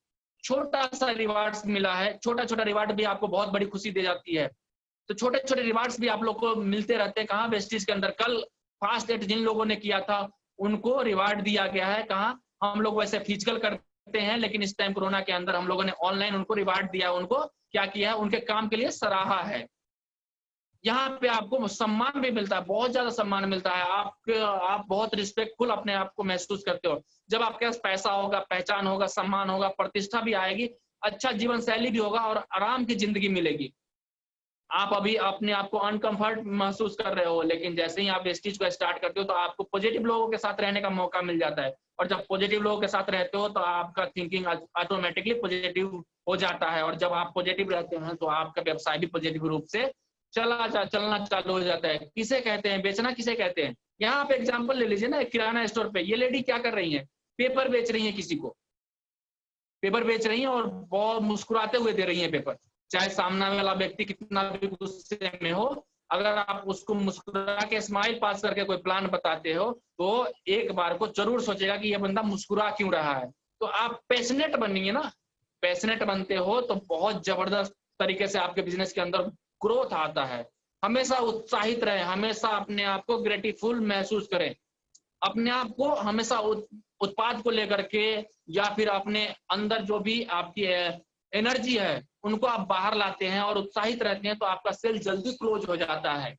छोटा सा रिवार्ड्स मिला है, छोटा छोटा रिवार्ड भी आपको बहुत बड़ी खुशी दे जाती है। तो छोटे छोटे रिवार्ड्स भी आप लोग को मिलते रहते हैं। कहाँ? वेस्टीज के अंदर। कल फास्ट डेट जिन लोगों ने किया था उनको रिवार्ड दिया गया है। कहाँ? हम लोग वैसे फिजिकल करते हैं लेकिन इस टाइम कोरोना के अंदर हम लोगों ने ऑनलाइन उनको रिवार्ड दिया। उनको क्या किया है, उनके काम के लिए सराहा है। यहाँ पे आपको सम्मान भी मिलता है, बहुत ज्यादा सम्मान मिलता है। आप बहुत रिस्पेक्टफुल अपने आप को महसूस करते हो। जब आपके पास पैसा होगा, पहचान होगा, सम्मान होगा, प्रतिष्ठा भी आएगी, अच्छा जीवन शैली भी होगा और आराम की जिंदगी मिलेगी। आप अभी अपने आप को अनकंफर्ट महसूस कर रहे हो, लेकिन जैसे ही आप इस चीज को स्टार्ट करते हो तो आपको पॉजिटिव लोगों के साथ रहने का मौका मिल जाता है। और जब पॉजिटिव लोगों के साथ रहते हो तो आपका थिंकिंग ऑटोमेटिकली पॉजिटिव हो जाता है। और जब आप पॉजिटिव रहते हैं तो आपका व्यवसाय भी पॉजिटिव रूप से चलना चालू हो जाता है। किसे कहते हैं बेचना, किसे कहते हैं? यहाँ आप एग्जाम्पल ले लीजिए ना, किराना स्टोर पे ये लेडी क्या कर रही है, पेपर बेच रही है। किसी को पेपर बेच रही है और बहुत मुस्कुराते हुए दे रही है पेपर। चाहे सामने वाला व्यक्ति कितना भी गुस्से में हो, अगर आप उसको मुस्कुरा के स्माइल पास करके कोई प्लान बताते हो तो एक बार को जरूर सोचेगा कि ये बंदा मुस्कुरा क्यों रहा है। तो आप पैशनेट बनिए ना। पैशनेट बनते हो तो बहुत जबरदस्त तरीके से आपके बिजनेस के अंदर ग्रोथ आता है। हमेशा उत्साहित रहे, हमेशा अपने आप को ग्रेटिफुल महसूस करें। अपने आप को हमेशा उत्पाद को लेकर के या फिर अपने अंदर जो भी आपकी एनर्जी है उनको आप बाहर लाते हैं और उत्साहित रहते हैं तो आपका सेल जल्दी क्लोज हो जाता है।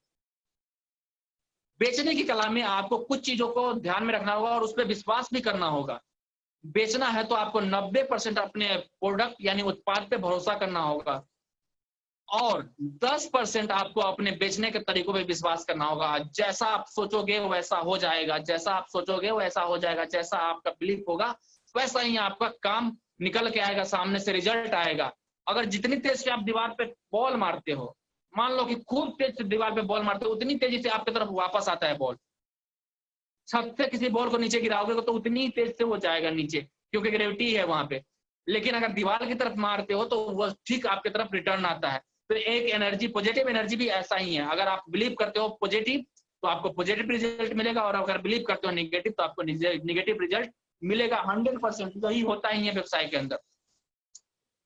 बेचने की कला में आपको कुछ चीजों को ध्यान में रखना होगा और उस पर विश्वास भी करना होगा। बेचना है तो आपको 90% अपने प्रोडक्ट यानी उत्पाद पे भरोसा करना होगा और 10% आपको अपने बेचने के तरीकों पे विश्वास करना होगा। जैसा आप सोचोगे वैसा हो जाएगा, जैसा आप सोचोगे वैसा हो जाएगा, जैसा आपका बिलीफ होगा वैसा ही आपका काम निकल के आएगा, सामने से रिजल्ट आएगा। अगर जितनी तेज से आप दीवार पे बॉल मारते हो, मान लो कि खूब तेज से दीवार पे बॉल मारते हो, उतनी तेजी से आपकी तरफ वापस आता है बॉल। छत से किसी बॉल को नीचे गिराओगे तो उतनी तेज से वो जाएगा नीचे, क्योंकि ग्रेविटी है वहां पे। लेकिन अगर दीवार की तरफ मारते हो तो वो ठीक आपकी तरफ रिटर्न आता है। तो एक एनर्जी, पॉजिटिव एनर्जी भी ऐसा ही है। अगर आप बिलीव करते हो पॉजिटिव तो आपको पॉजिटिव रिजल्ट मिलेगा और अगर बिलीव करते हो नेगेटिव तो आपको नेगेटिव रिजल्ट मिलेगा। 100% यही होता ही है व्यवसाय के अंदर।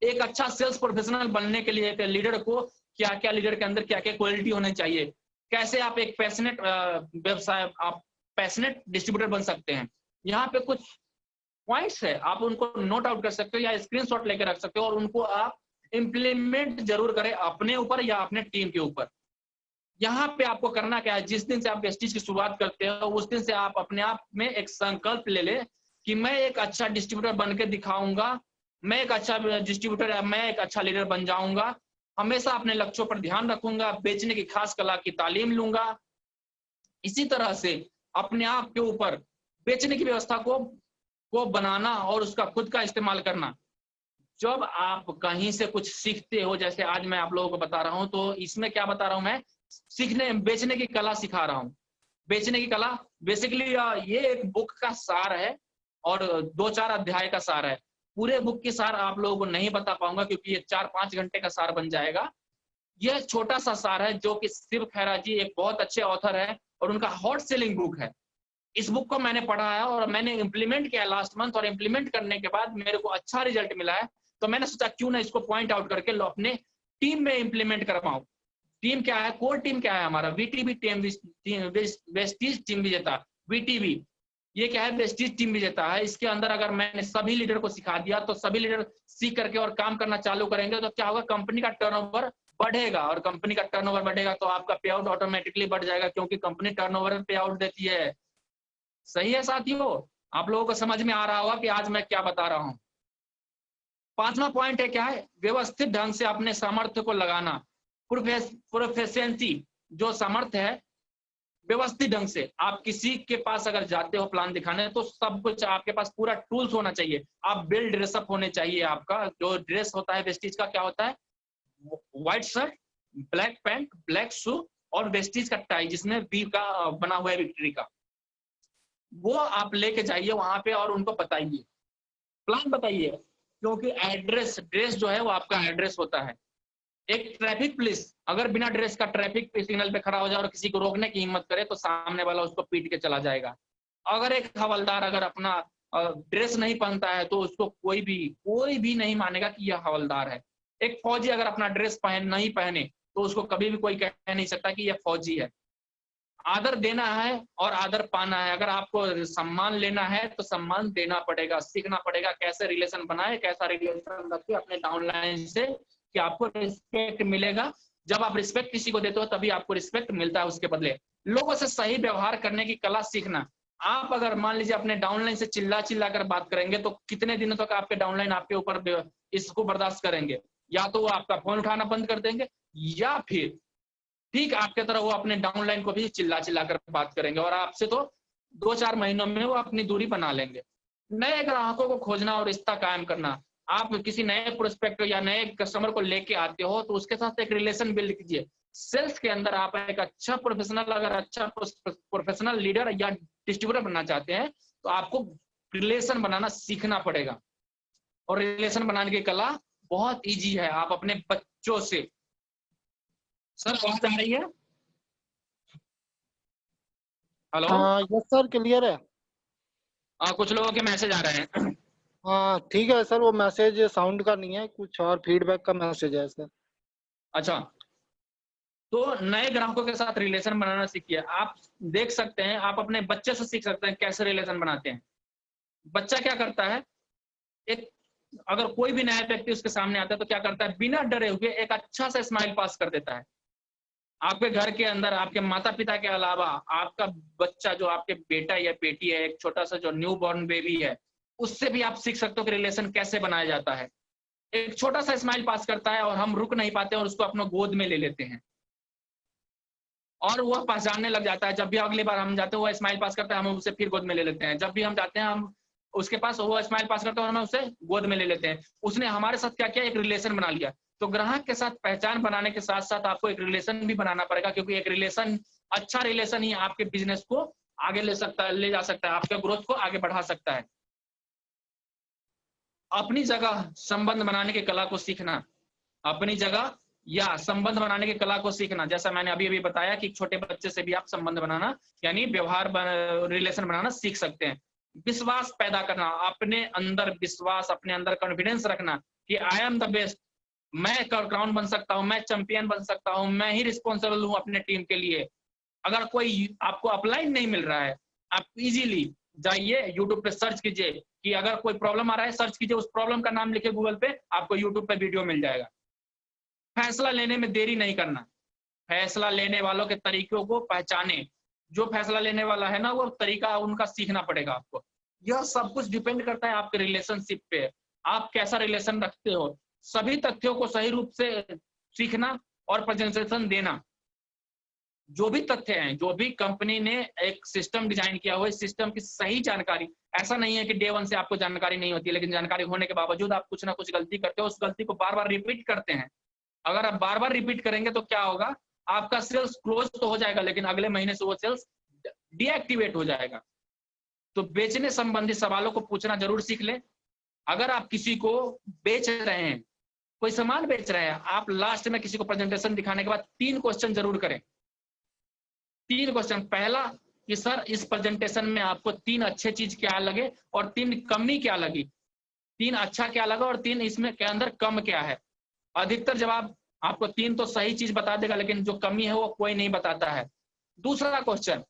एक अच्छा सेल्स प्रोफेशनल बनने के लिए एक लीडर को क्या क्या, लीडर के अंदर क्या क्या क्वालिटी होनी चाहिए, कैसे आप एक पैशनेट व्यवसाय, आप पैशनेट डिस्ट्रीब्यूटर बन सकते हैं। यहाँ पे कुछ पॉइंट्स है, आप उनको नोट आउट कर सकते हो या स्क्रीनशॉट लेकर रख सकते हो और उनको आप इंप्लीमेंट जरूर करें अपने ऊपर या अपने टीम के ऊपर। यहाँ पे आपको करना क्या है, जिस दिन से आप वेस्टीज की शुरुआत करते हो उस दिन से आप अपने आप में एक संकल्प ले ले कि मैं एक अच्छा डिस्ट्रीब्यूटर बन के दिखाऊंगा, मैं एक अच्छा डिस्ट्रीब्यूटर, मैं एक अच्छा लीडर बन जाऊंगा, हमेशा अपने लक्ष्यों पर ध्यान रखूंगा, बेचने की खास कला की तालीम लूंगा। इसी तरह से अपने आप के ऊपर बेचने की व्यवस्था को बनाना और उसका खुद का इस्तेमाल करना। जब आप कहीं से कुछ सीखते हो, जैसे आज मैं आप लोगों को बता रहा हूं, तो इसमें क्या बता रहा हूं मैं, सीखने बेचने की कला सिखा रहा हूं। बेचने की कला बेसिकली ये एक बुक का सार है और 2-4 अध्याय का सार है। पूरे बुक की सार आप लोगों को नहीं बता पाऊंगा क्योंकि ये 4-5 घंटे का सार बन जाएगा। यह छोटा सा सार है जो कि शिव खैरा जी एक बहुत अच्छे ऑथर है और उनका हॉट सेलिंग बुक है। इस बुक को मैंने पढ़ा है और मैंने इम्प्लीमेंट किया लास्ट मंथ, और इम्प्लीमेंट करने के बाद मेरे को अच्छा रिजल्ट मिला है। तो मैंने सोचा क्यों ना इसको पॉइंट आउट करके लो अपने टीम में इम्प्लीमेंट करवाऊं। टीम क्या है, कोर टीम क्या है हमारा, वीटीबी टीम, वेस्टीज टीम विजेता, वीटीबी। ये क्या है, वेस्टीज टीम विजेता है। इसके अंदर अगर मैंने सभी लीडर को सिखा दिया तो सभी लीडर सीख करके और काम करना चालू करेंगे तो क्या होगा, कंपनी का टर्नओवर बढ़ेगा, और कंपनी का टर्नओवर बढ़ेगा तो आपका पे आउट ऑटोमेटिकली बढ़ जाएगा क्योंकि कंपनी टर्नओवर पे आउट देती है। सही है साथियों, आप लोगों को समझ में आ रहा होगा कि आज मैं क्या बता रहा हूं। 5वां पॉइंट है क्या है, व्यवस्थित ढंग से अपने सामर्थ्य को लगाना। प्रोफेशनसी, जो सामर्थ्य है, व्यवस्थित ढंग से आप किसी के पास अगर जाते हो प्लान दिखाने तो सब कुछ आपके पास पूरा टूल्स होना चाहिए। आप वेल ड्रेसअप होने चाहिए। आपका जो ड्रेस होता है वेस्टीज का क्या होता है, white shirt, black pant, black shoe और वेस्टीज का टाई जिसमें वी का बना हुआ है, विक्ट्री का, वो आप लेके जाइए वहां पे और उनको बताइए, प्लान बताइए, क्योंकि एड्रेस, ड्रेस जो है वो आपका एड्रेस होता है। एक ट्रैफिक पुलिस अगर बिना ड्रेस का ट्रैफिक सिग्नल पे खड़ा हो जाए और किसी को रोकने की हिम्मत करे तो सामने वाला उसको पीट के चला जाएगा। अगर एक हवलदार अगर अपना ड्रेस नहीं पहनता है तो उसको कोई भी नहीं मानेगा कि यह हवलदार है। एक फौजी अगर अपना ड्रेस नहीं पहने तो उसको कभी भी कोई कह नहीं सकता कि यह फौजी है। आदर देना है और आदर पाना है। अगर आपको सम्मान लेना है तो सम्मान देना पड़ेगा, सीखना पड़ेगा कैसे रिलेशन बनाए, कैसा रिलेशन रखे अपने डाउनलाइन से कि आपको रिस्पेक्ट मिलेगा। जब आप रिस्पेक्ट किसी को देते हो तभी आपको रिस्पेक्ट मिलता है उसके बदले। लोगों से सही व्यवहार करने की कला सीखना। आप अगर मान लीजिए अपने डाउनलाइन से चिल्ला चिल्ला कर बात करेंगे तो कितने दिनों तक आपके डाउनलाइन आपके ऊपर इसको बर्दाश्त करेंगे, या तो वो आपका फोन उठाना बंद कर देंगे या फिर ठीक आपके तरह वो अपने डाउनलाइन को भी चिल्ला चिल्ला कर बात करेंगे और आपसे तो 2-4 महीनों में वो अपनी दूरी बना लेंगे। नए ग्राहकों को खोजना और रिश्ता कायम करना। आप किसी नए प्रोस्पेक्ट या नए कस्टमर को लेके आते हो तो उसके साथ एक रिलेशन बिल्ड कीजिए। सेल्स के अंदर आप एक अच्छा प्रोफेशनल, अगर अच्छा प्रोफेशनल लीडर या डिस्ट्रीब्यूटर बनना चाहते हैं तो आपको रिलेशन बनाना सीखना पड़ेगा। और रिलेशन बनाने की कला बहुत ईजी है। आप अपने बच्चों से, सर आवाज आ रही है? हेलो? हाँ यस सर, क्लियर है। कुछ लोगों के मैसेज आ रहे हैं। हाँ ठीक है सर, वो मैसेज साउंड का नहीं है, कुछ और फीडबैक का मैसेज है सर। अच्छा, तो नए ग्राहकों के साथ रिलेशन बनाना सीखिए। आप देख सकते हैं, आप अपने बच्चे से सीख सकते हैं कैसे रिलेशन बनाते हैं। बच्चा क्या करता है, एक अगर कोई भी नया व्यक्ति उसके सामने आता है तो क्या करता है, बिना डरे हुए एक अच्छा सा स्माइल पास कर देता है। आपके घर के अंदर आपके माता पिता के अलावा आपका बच्चा, जो आपके बेटा या बेटी है, एक छोटा सा जो न्यू बॉर्न बेबी है, उससे भी आप सीख सकते हो कि रिलेशन कैसे बनाया जाता है। एक छोटा सा स्माइल पास करता है और हम रुक नहीं पाते और उसको अपने गोद में ले लेते हैं और वह पहचानने लग जाता है। जब भी अगली बार हम जाते हैं वो स्माइल पास करता है, हम उसे फिर गोद में ले लेते हैं। जब भी हम जाते हैं हम उसके पास, वो स्माइल पास करता है और हम उसे गोद में ले लेते हैं। उसने हमारे साथ क्या किया, एक रिलेशन बना लिया। तो ग्राहक के साथ पहचान बनाने के साथ साथ आपको एक रिलेशन भी बनाना पड़ेगा, क्योंकि एक रिलेशन, अच्छा रिलेशन ही आपके बिजनेस को आगे ले जा सकता है, आपके ग्रोथ को आगे बढ़ा सकता है। अपनी जगह संबंध बनाने की कला को सीखना। अपनी जगह या संबंध बनाने की कला को सीखना, जैसा मैंने अभी अभी बताया कि छोटे बच्चे से भी आप संबंध बनाना यानी व्यवहार रिलेशन बनाना सीख सकते हैं। विश्वास पैदा करना, अपने अंदर विश्वास, अपने अंदर कॉन्फिडेंस रखना कि आई एम द बेस्ट, मैं क्राउन बन सकता हूं, मैं चैंपियन बन सकता हूं, मैं ही रिस्पॉन्सिबल हूं अपने टीम के लिए। अगर कोई आपको अपलाइन नहीं मिल रहा है, आप इजीली जाइए यूट्यूब पे सर्च कीजिए कि अगर कोई प्रॉब्लम आ रहा है, सर्च कीजिए, उस प्रॉब्लम का नाम लिखे गूगल पे, आपको यूट्यूब पे वीडियो मिल जाएगा। फैसला लेने में देरी नहीं करना। फैसला लेने वालों के तरीकों को पहचाने। जो फैसला लेने वाला है ना, वो तरीका उनका सीखना पड़ेगा आपको। यह सब कुछ डिपेंड करता है आपके रिलेशनशिप पे, आप कैसा रिलेशन रखते हो। सभी तथ्यों को सही रूप से सीखना और प्रेजेंटेशन देना। जो भी तथ्य हैं, जो भी कंपनी ने एक सिस्टम डिजाइन किया हुआ है, इस सिस्टम की सही जानकारी, ऐसा नहीं है कि डे वन से आपको जानकारी नहीं होती है, लेकिन जानकारी होने के बावजूद आप कुछ ना कुछ गलती करते हो, उस गलती को बार बार रिपीट करते हैं। अगर आप बार बार रिपीट करेंगे तो क्या होगा, आपका सेल्स क्लोज तो हो जाएगा, लेकिन अगले महीने से वो सेल्स डीएक्टिवेट हो जाएगा। तो बेचने संबंधी सवालों को पूछना जरूर सीख ले। अगर आप किसी को बेच रहे हैं, कोई सामान बेच रहे हैं, आप लास्ट में किसी को प्रेजेंटेशन दिखाने के बाद 3 क्वेश्चन जरूर करें। 3 क्वेश्चन। पहला कि सर इस प्रेजेंटेशन में आपको 3 अच्छे चीज क्या लगे और 3 कमी क्या लगी, 3 अच्छा क्या लगा और 3 इसमें के अंदर कम क्या है। अधिकतर जवाब आपको 3 तो सही चीज बता देगा, लेकिन जो कमी है वो कोई नहीं बताता है। दूसरा क्वेश्चन,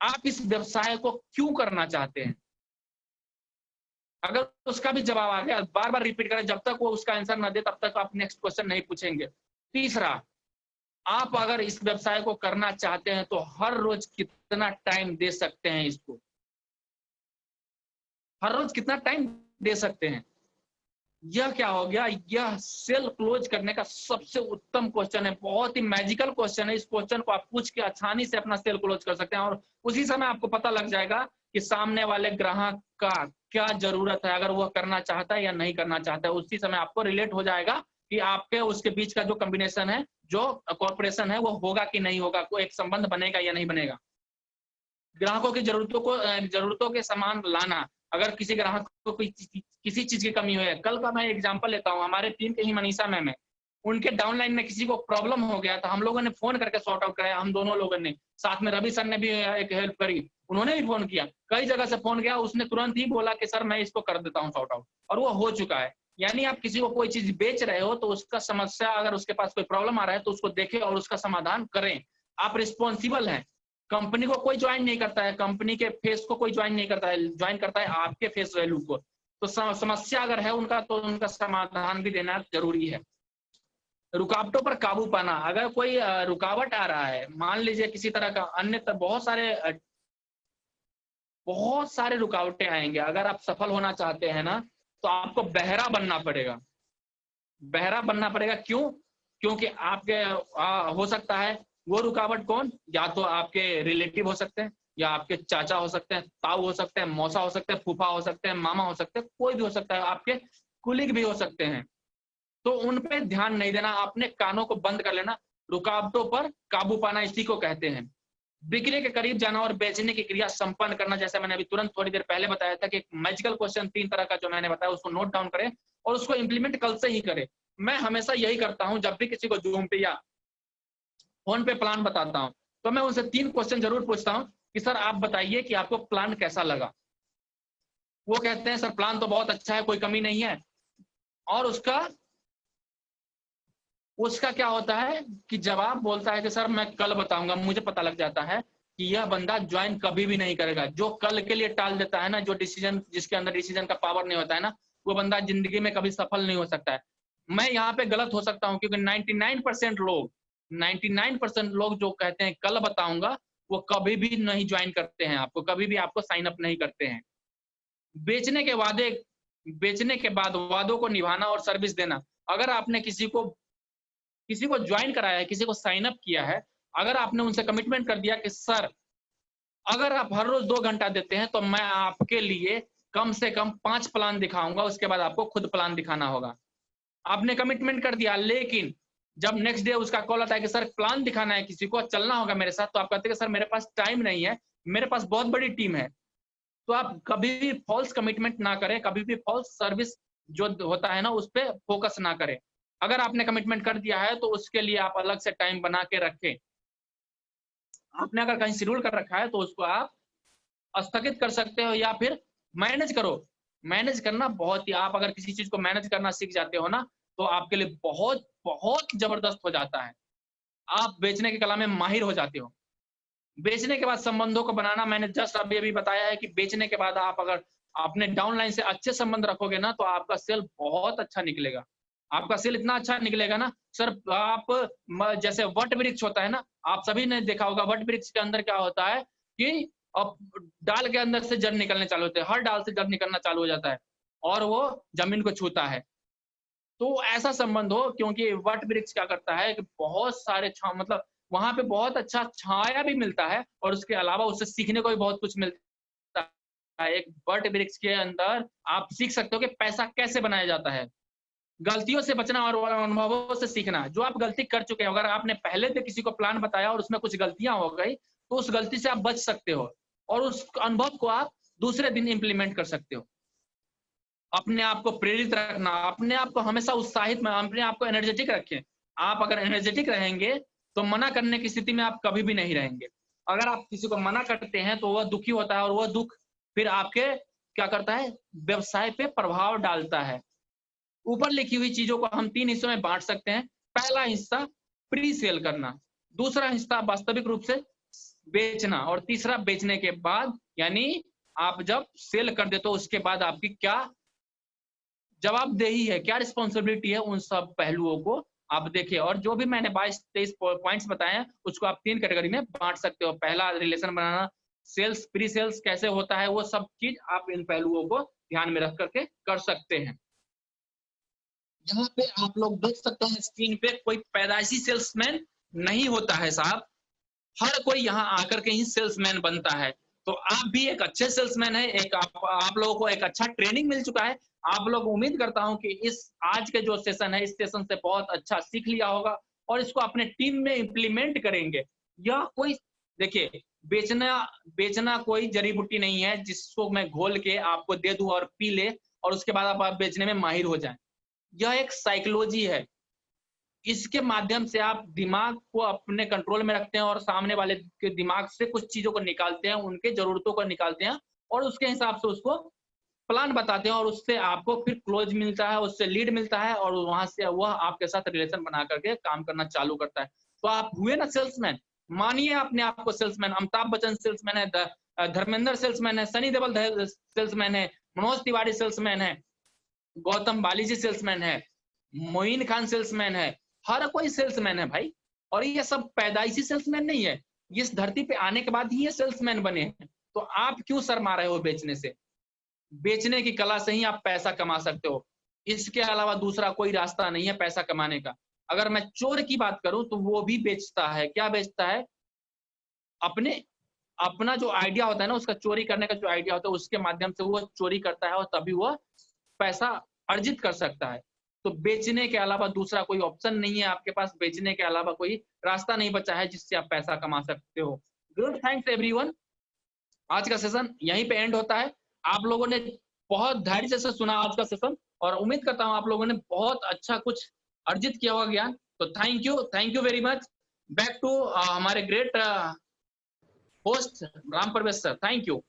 आप इस व्यवसाय को क्यों करना चाहते हैं। अगर उसका भी जवाब आ गया, बार बार रिपीट करें, जब तक वो उसका आंसर ना दे तब तक आप नेक्स्ट क्वेश्चन नहीं पूछेंगे। तीसरा, आप अगर इस व्यवसाय को करना चाहते हैं तो हर रोज कितना टाइम दे सकते हैं इसको, हर रोज कितना टाइम दे सकते हैं। यह क्या हो गया, यह सेल क्लोज करने का सबसे उत्तम क्वेश्चन है, बहुत ही मैजिकल क्वेश्चन है। इस क्वेश्चन को आप पूछ के आसानी से अपना सेल क्लोज कर सकते हैं और उसी समय आपको पता लग जाएगा कि सामने वाले ग्राहक का क्या जरूरत है, अगर वह करना चाहता है या नहीं करना चाहता है। उसी समय आपको रिलेट हो जाएगा कि आपके उसके बीच का जो कॉम्बिनेशन है, जो कॉर्पोरेशन है, वो होगा कि नहीं होगा, कोई एक संबंध बनेगा या नहीं बनेगा। ग्राहकों की जरूरतों के सामान लाना। अगर किसी ग्राहक को किसी चीज की कमी है, कल का मैं एग्जांपल लेता हूँ, हमारे टीम के ही मनीषा मैम है, उनके डाउनलाइन में किसी को प्रॉब्लम हो गया था, हम लोगों ने फोन करके सॉर्ट आउट कराया, हम दोनों लोगों ने, साथ में रवि सर ने भी एक हेल्प करी, उन्होंने भी फोन किया, कई जगह से फोन किया, उसने तुरंत ही बोला कि सर मैं इसको कर देता हूँ सॉर्ट आउट, और वो हो चुका है। यानी आप किसी को कोई चीज बेच रहे हो तो उसका समस्या, अगर उसके पास कोई प्रॉब्लम आ रहा है तो उसको देखें और उसका समाधान करें। आप रिस्पॉन्सिबल हैं। कंपनी को कोई ज्वाइन नहीं करता है, कंपनी के फेस को कोई ज्वाइन नहीं करता है, ज्वाइन करता है आपके फेस वैल्यू को। तो समस्या अगर है उनका तो उनका समाधान भी देना जरूरी है। रुकावटों पर काबू पाना। अगर कोई रुकावट आ रहा है, मान लीजिए किसी तरह का, अन्य बहुत सारे रुकावटें आएंगे। अगर आप सफल होना चाहते हैं ना तो आपको बहरा बनना पड़ेगा। बहरा बनना पड़ेगा क्यों? क्योंकि आपके हो सकता है वो रुकावट कौन, या तो आपके रिलेटिव हो सकते हैं, या आपके चाचा हो सकते हैं, ताऊ हो सकते हैं, मौसा हो सकते हैं, फूफा हो सकते हैं, मामा हो सकते हैं, कोई भी हो सकता है, आपके कुलीग भी हो सकते हैं। तो उन पे ध्यान नहीं देना, अपने कानों को बंद कर लेना। रुकावटों पर काबू पाना इसी को कहते हैं। बिक्री के करीब जाना और बेचने की क्रिया संपन्न करना। जैसे मैंने अभी तुरंत थोड़ी देर पहले बताया था कि एक मैजिकल क्वेश्चन 3 तरह का जो मैंने बताया उसको नोट डाउन करें और उसको इंप्लीमेंट कल से ही करें। मैं हमेशा यही करता हूं, जब भी किसी को जूम पे या फोन पे प्लान बताता हूं तो मैं उनसे 3 क्वेश्चन जरूर पूछता हूं कि सर आप बताइए कि आपको प्लान कैसा लगा। वो कहते हैं सर प्लान तो बहुत अच्छा है, कोई कमी नहीं है। और उसका क्या होता है कि जवाब बोलता है कि सर मैं कल बताऊंगा। मुझे पता लग जाता है कि यह बंदा ज्वाइन कभी भी नहीं करेगा। जो कल के लिए टाल देता है ना, जो डिसीजन, जिसके अंदर डिसीजन का पावर नहीं होता है ना, वो बंदा जिंदगी में कभी सफल नहीं हो सकता है। मैं यहाँ पे गलत हो सकता हूँ क्योंकि 99% लोग जो कहते हैं कल बताऊंगा, वो कभी भी नहीं ज्वाइन करते हैं आपको, कभी भी आपको साइन अप नहीं करते हैं। बेचने के बाद वादों को निभाना और सर्विस देना। अगर आपने किसी को ज्वाइन कराया है, किसी को साइन अप किया है, अगर आपने उनसे कमिटमेंट कर दिया कि सर अगर आप हर रोज 2 घंटा देते हैं तो मैं आपके लिए कम से कम 5 प्लान दिखाऊंगा, उसके बाद आपको खुद प्लान दिखाना होगा। आपने कमिटमेंट कर दिया, लेकिन जब नेक्स्ट डे उसका कॉल आता है कि सर प्लान दिखाना है, किसी को चलना होगा मेरे साथ, तो आप कहते हैं सर मेरे पास टाइम नहीं है, मेरे पास बहुत बड़ी टीम है। तो आप कभी भी फॉल्स कमिटमेंट ना करें, कभी भी फॉल्स सर्विस जो होता है ना उस पर फोकस ना करें। अगर आपने कमिटमेंट कर दिया है तो उसके लिए आप अलग से टाइम बना के रखें। आपने अगर कहीं शेड्यूल कर रखा है तो उसको आप स्थगित कर सकते हो या फिर मैनेज करो। मैनेज करना बहुत ही, आप अगर किसी चीज को मैनेज करना सीख जाते हो ना तो आपके लिए बहुत बहुत जबरदस्त हो जाता है। आप बेचने की कला में माहिर हो जाते हो। बेचने के बाद संबंधों को बनाना, मैंने जस्ट अभी बताया है कि बेचने के बाद आप अगर अपने डाउनलाइन से अच्छे संबंध रखोगे ना तो आपका सेल बहुत अच्छा निकलेगा। आपका सेल इतना अच्छा निकलेगा ना सर। आप जैसे वट वृक्ष होता है ना, आप सभी ने देखा होगा, वट वृक्ष के अंदर क्या होता है कि अब डाल के अंदर से जड़ निकलने चालू होते हैं, हर डाल से जड़ निकलना चालू हो जाता है और वो जमीन को छूता है। तो ऐसा संबंध हो, क्योंकि वट वृक्ष क्या करता है कि बहुत सारे मतलब वहां पे बहुत अच्छा छाया भी मिलता है और उसके अलावा उससे सीखने को भी बहुत कुछ मिलता है। एक वट वृक्ष के अंदर आप सीख सकते हो कि पैसा कैसे बनाया जाता है, गलतियों से बचना और अनुभवों से सीखना। जो आप गलती कर चुके हैं, अगर आपने पहले से किसी को प्लान बताया और उसमें कुछ गलतियां हो गई, तो उस गलती से आप बच सकते हो और उस अनुभव को आप दूसरे दिन इंप्लीमेंट कर सकते हो। अपने आप को प्रेरित रखना, अपने आप को हमेशा उत्साहित में, अपने आप को एनर्जेटिक रखें। आप अगर एनर्जेटिक रहेंगे तो मना करने की स्थिति में आप कभी भी नहीं रहेंगे। अगर आप किसी को मना करते हैं तो वह दुखी होता है और वह दुख फिर आपके क्या करता है, व्यवसाय पे प्रभाव डालता है। ऊपर लिखी हुई चीजों को हम 3 हिस्सों में बांट सकते हैं। पहला हिस्सा प्री सेल करना, दूसरा हिस्सा वास्तविक रूप से बेचना और तीसरा बेचने के बाद, यानी आप जब सेल कर देते हो उसके बाद आपकी क्या जवाबदेही है, क्या रिस्पॉन्सिबिलिटी है, उन सब पहलुओं को आप देखिए। और जो भी मैंने 22-23 पॉइंट्स बताए हैं उसको आप 3 कैटेगरी में बांट सकते हो। पहला रिलेशन बनाना, सेल्स, प्री सेल्स कैसे होता है, वो सब चीज आप इन पहलुओं को ध्यान में रख करके कर सकते हैं। यहाँ पे आप लोग देख सकते हैं स्क्रीन पे, कोई पैदाइशी सेल्समैन नहीं होता है साहब, हर कोई यहाँ आकर के ही सेल्समैन बनता है। तो आप भी एक अच्छे सेल्समैन है, एक आप लोगों को एक अच्छा ट्रेनिंग मिल चुका है। आप लोग, उम्मीद करता हूं कि इस आज के जो सेशन है, इस सेशन से बहुत अच्छा सीख लिया होगा और इसको अपने टीम में इंप्लीमेंट करेंगे। यह कोई, देखिए, बेचना बेचना कोई जड़ी बूटी नहीं है जिसको मैं घोल के आपको दे दूं और पी ले और उसके बाद आप बेचने में माहिर हो जाएं। यह एक साइकोलॉजी है, इसके माध्यम से आप दिमाग को अपने कंट्रोल में रखते हैं और सामने वाले के दिमाग से कुछ चीजों को निकालते हैं, उनके जरूरतों को निकालते हैं और उसके हिसाब से उसको प्लान बताते हैं और उससे आपको फिर क्लोज मिलता है, उससे लीड मिलता है और वहां से वह आपके साथ रिलेशन बना करके काम करना चालू करता है। तो आप हुए ना सेल्समैन, मानिए अपने आप को सेल्समैन। अमिताभ बच्चन सेल्समैन है, धर्मेंद्र सेल्समैन है, सनी देओल सेल्समैन है, मनोज तिवारी सेल्समैन है, गौतम बालीजी सेल्समैन है, मोइन खान सेल्समैन है, हर कोई सेल्समैन है भाई। और ये सब पैदाइशी सेल्समैन नहीं है, ये इस धरती पे आने के बाद ही ये सेल्समैन बने हैं। तो आप क्यों शर्मा रहे हो बेचने से? बेचने की कला से ही आप पैसा कमा सकते हो, इसके अलावा दूसरा कोई रास्ता नहीं है पैसा कमाने का। अगर मैं चोर की बात करूं तो वो भी बेचता है, क्या बेचता है? अपने अपना जो आइडिया होता है ना, उसका चोरी करने का जो आइडिया होता है, उसके माध्यम से वो चोरी करता है और तभी वो पैसा अर्जित कर सकता है। तो बेचने के अलावा दूसरा कोई ऑप्शन नहीं है आपके पास, बेचने के अलावा कोई रास्ता नहीं बचा है जिससे आप पैसा कमा सकते हो। Good, thanks everyone. आज का सेशन यहीं पे एंड होता है। आप लोगों ने बहुत धैर्य से सुना आज का सेशन और उम्मीद करता हूं आप लोगों ने बहुत अच्छा कुछ अर्जित किया होगा ज्ञान। तो thank you very much. Back to हमारे great host Ram Pravesh sir, thank you.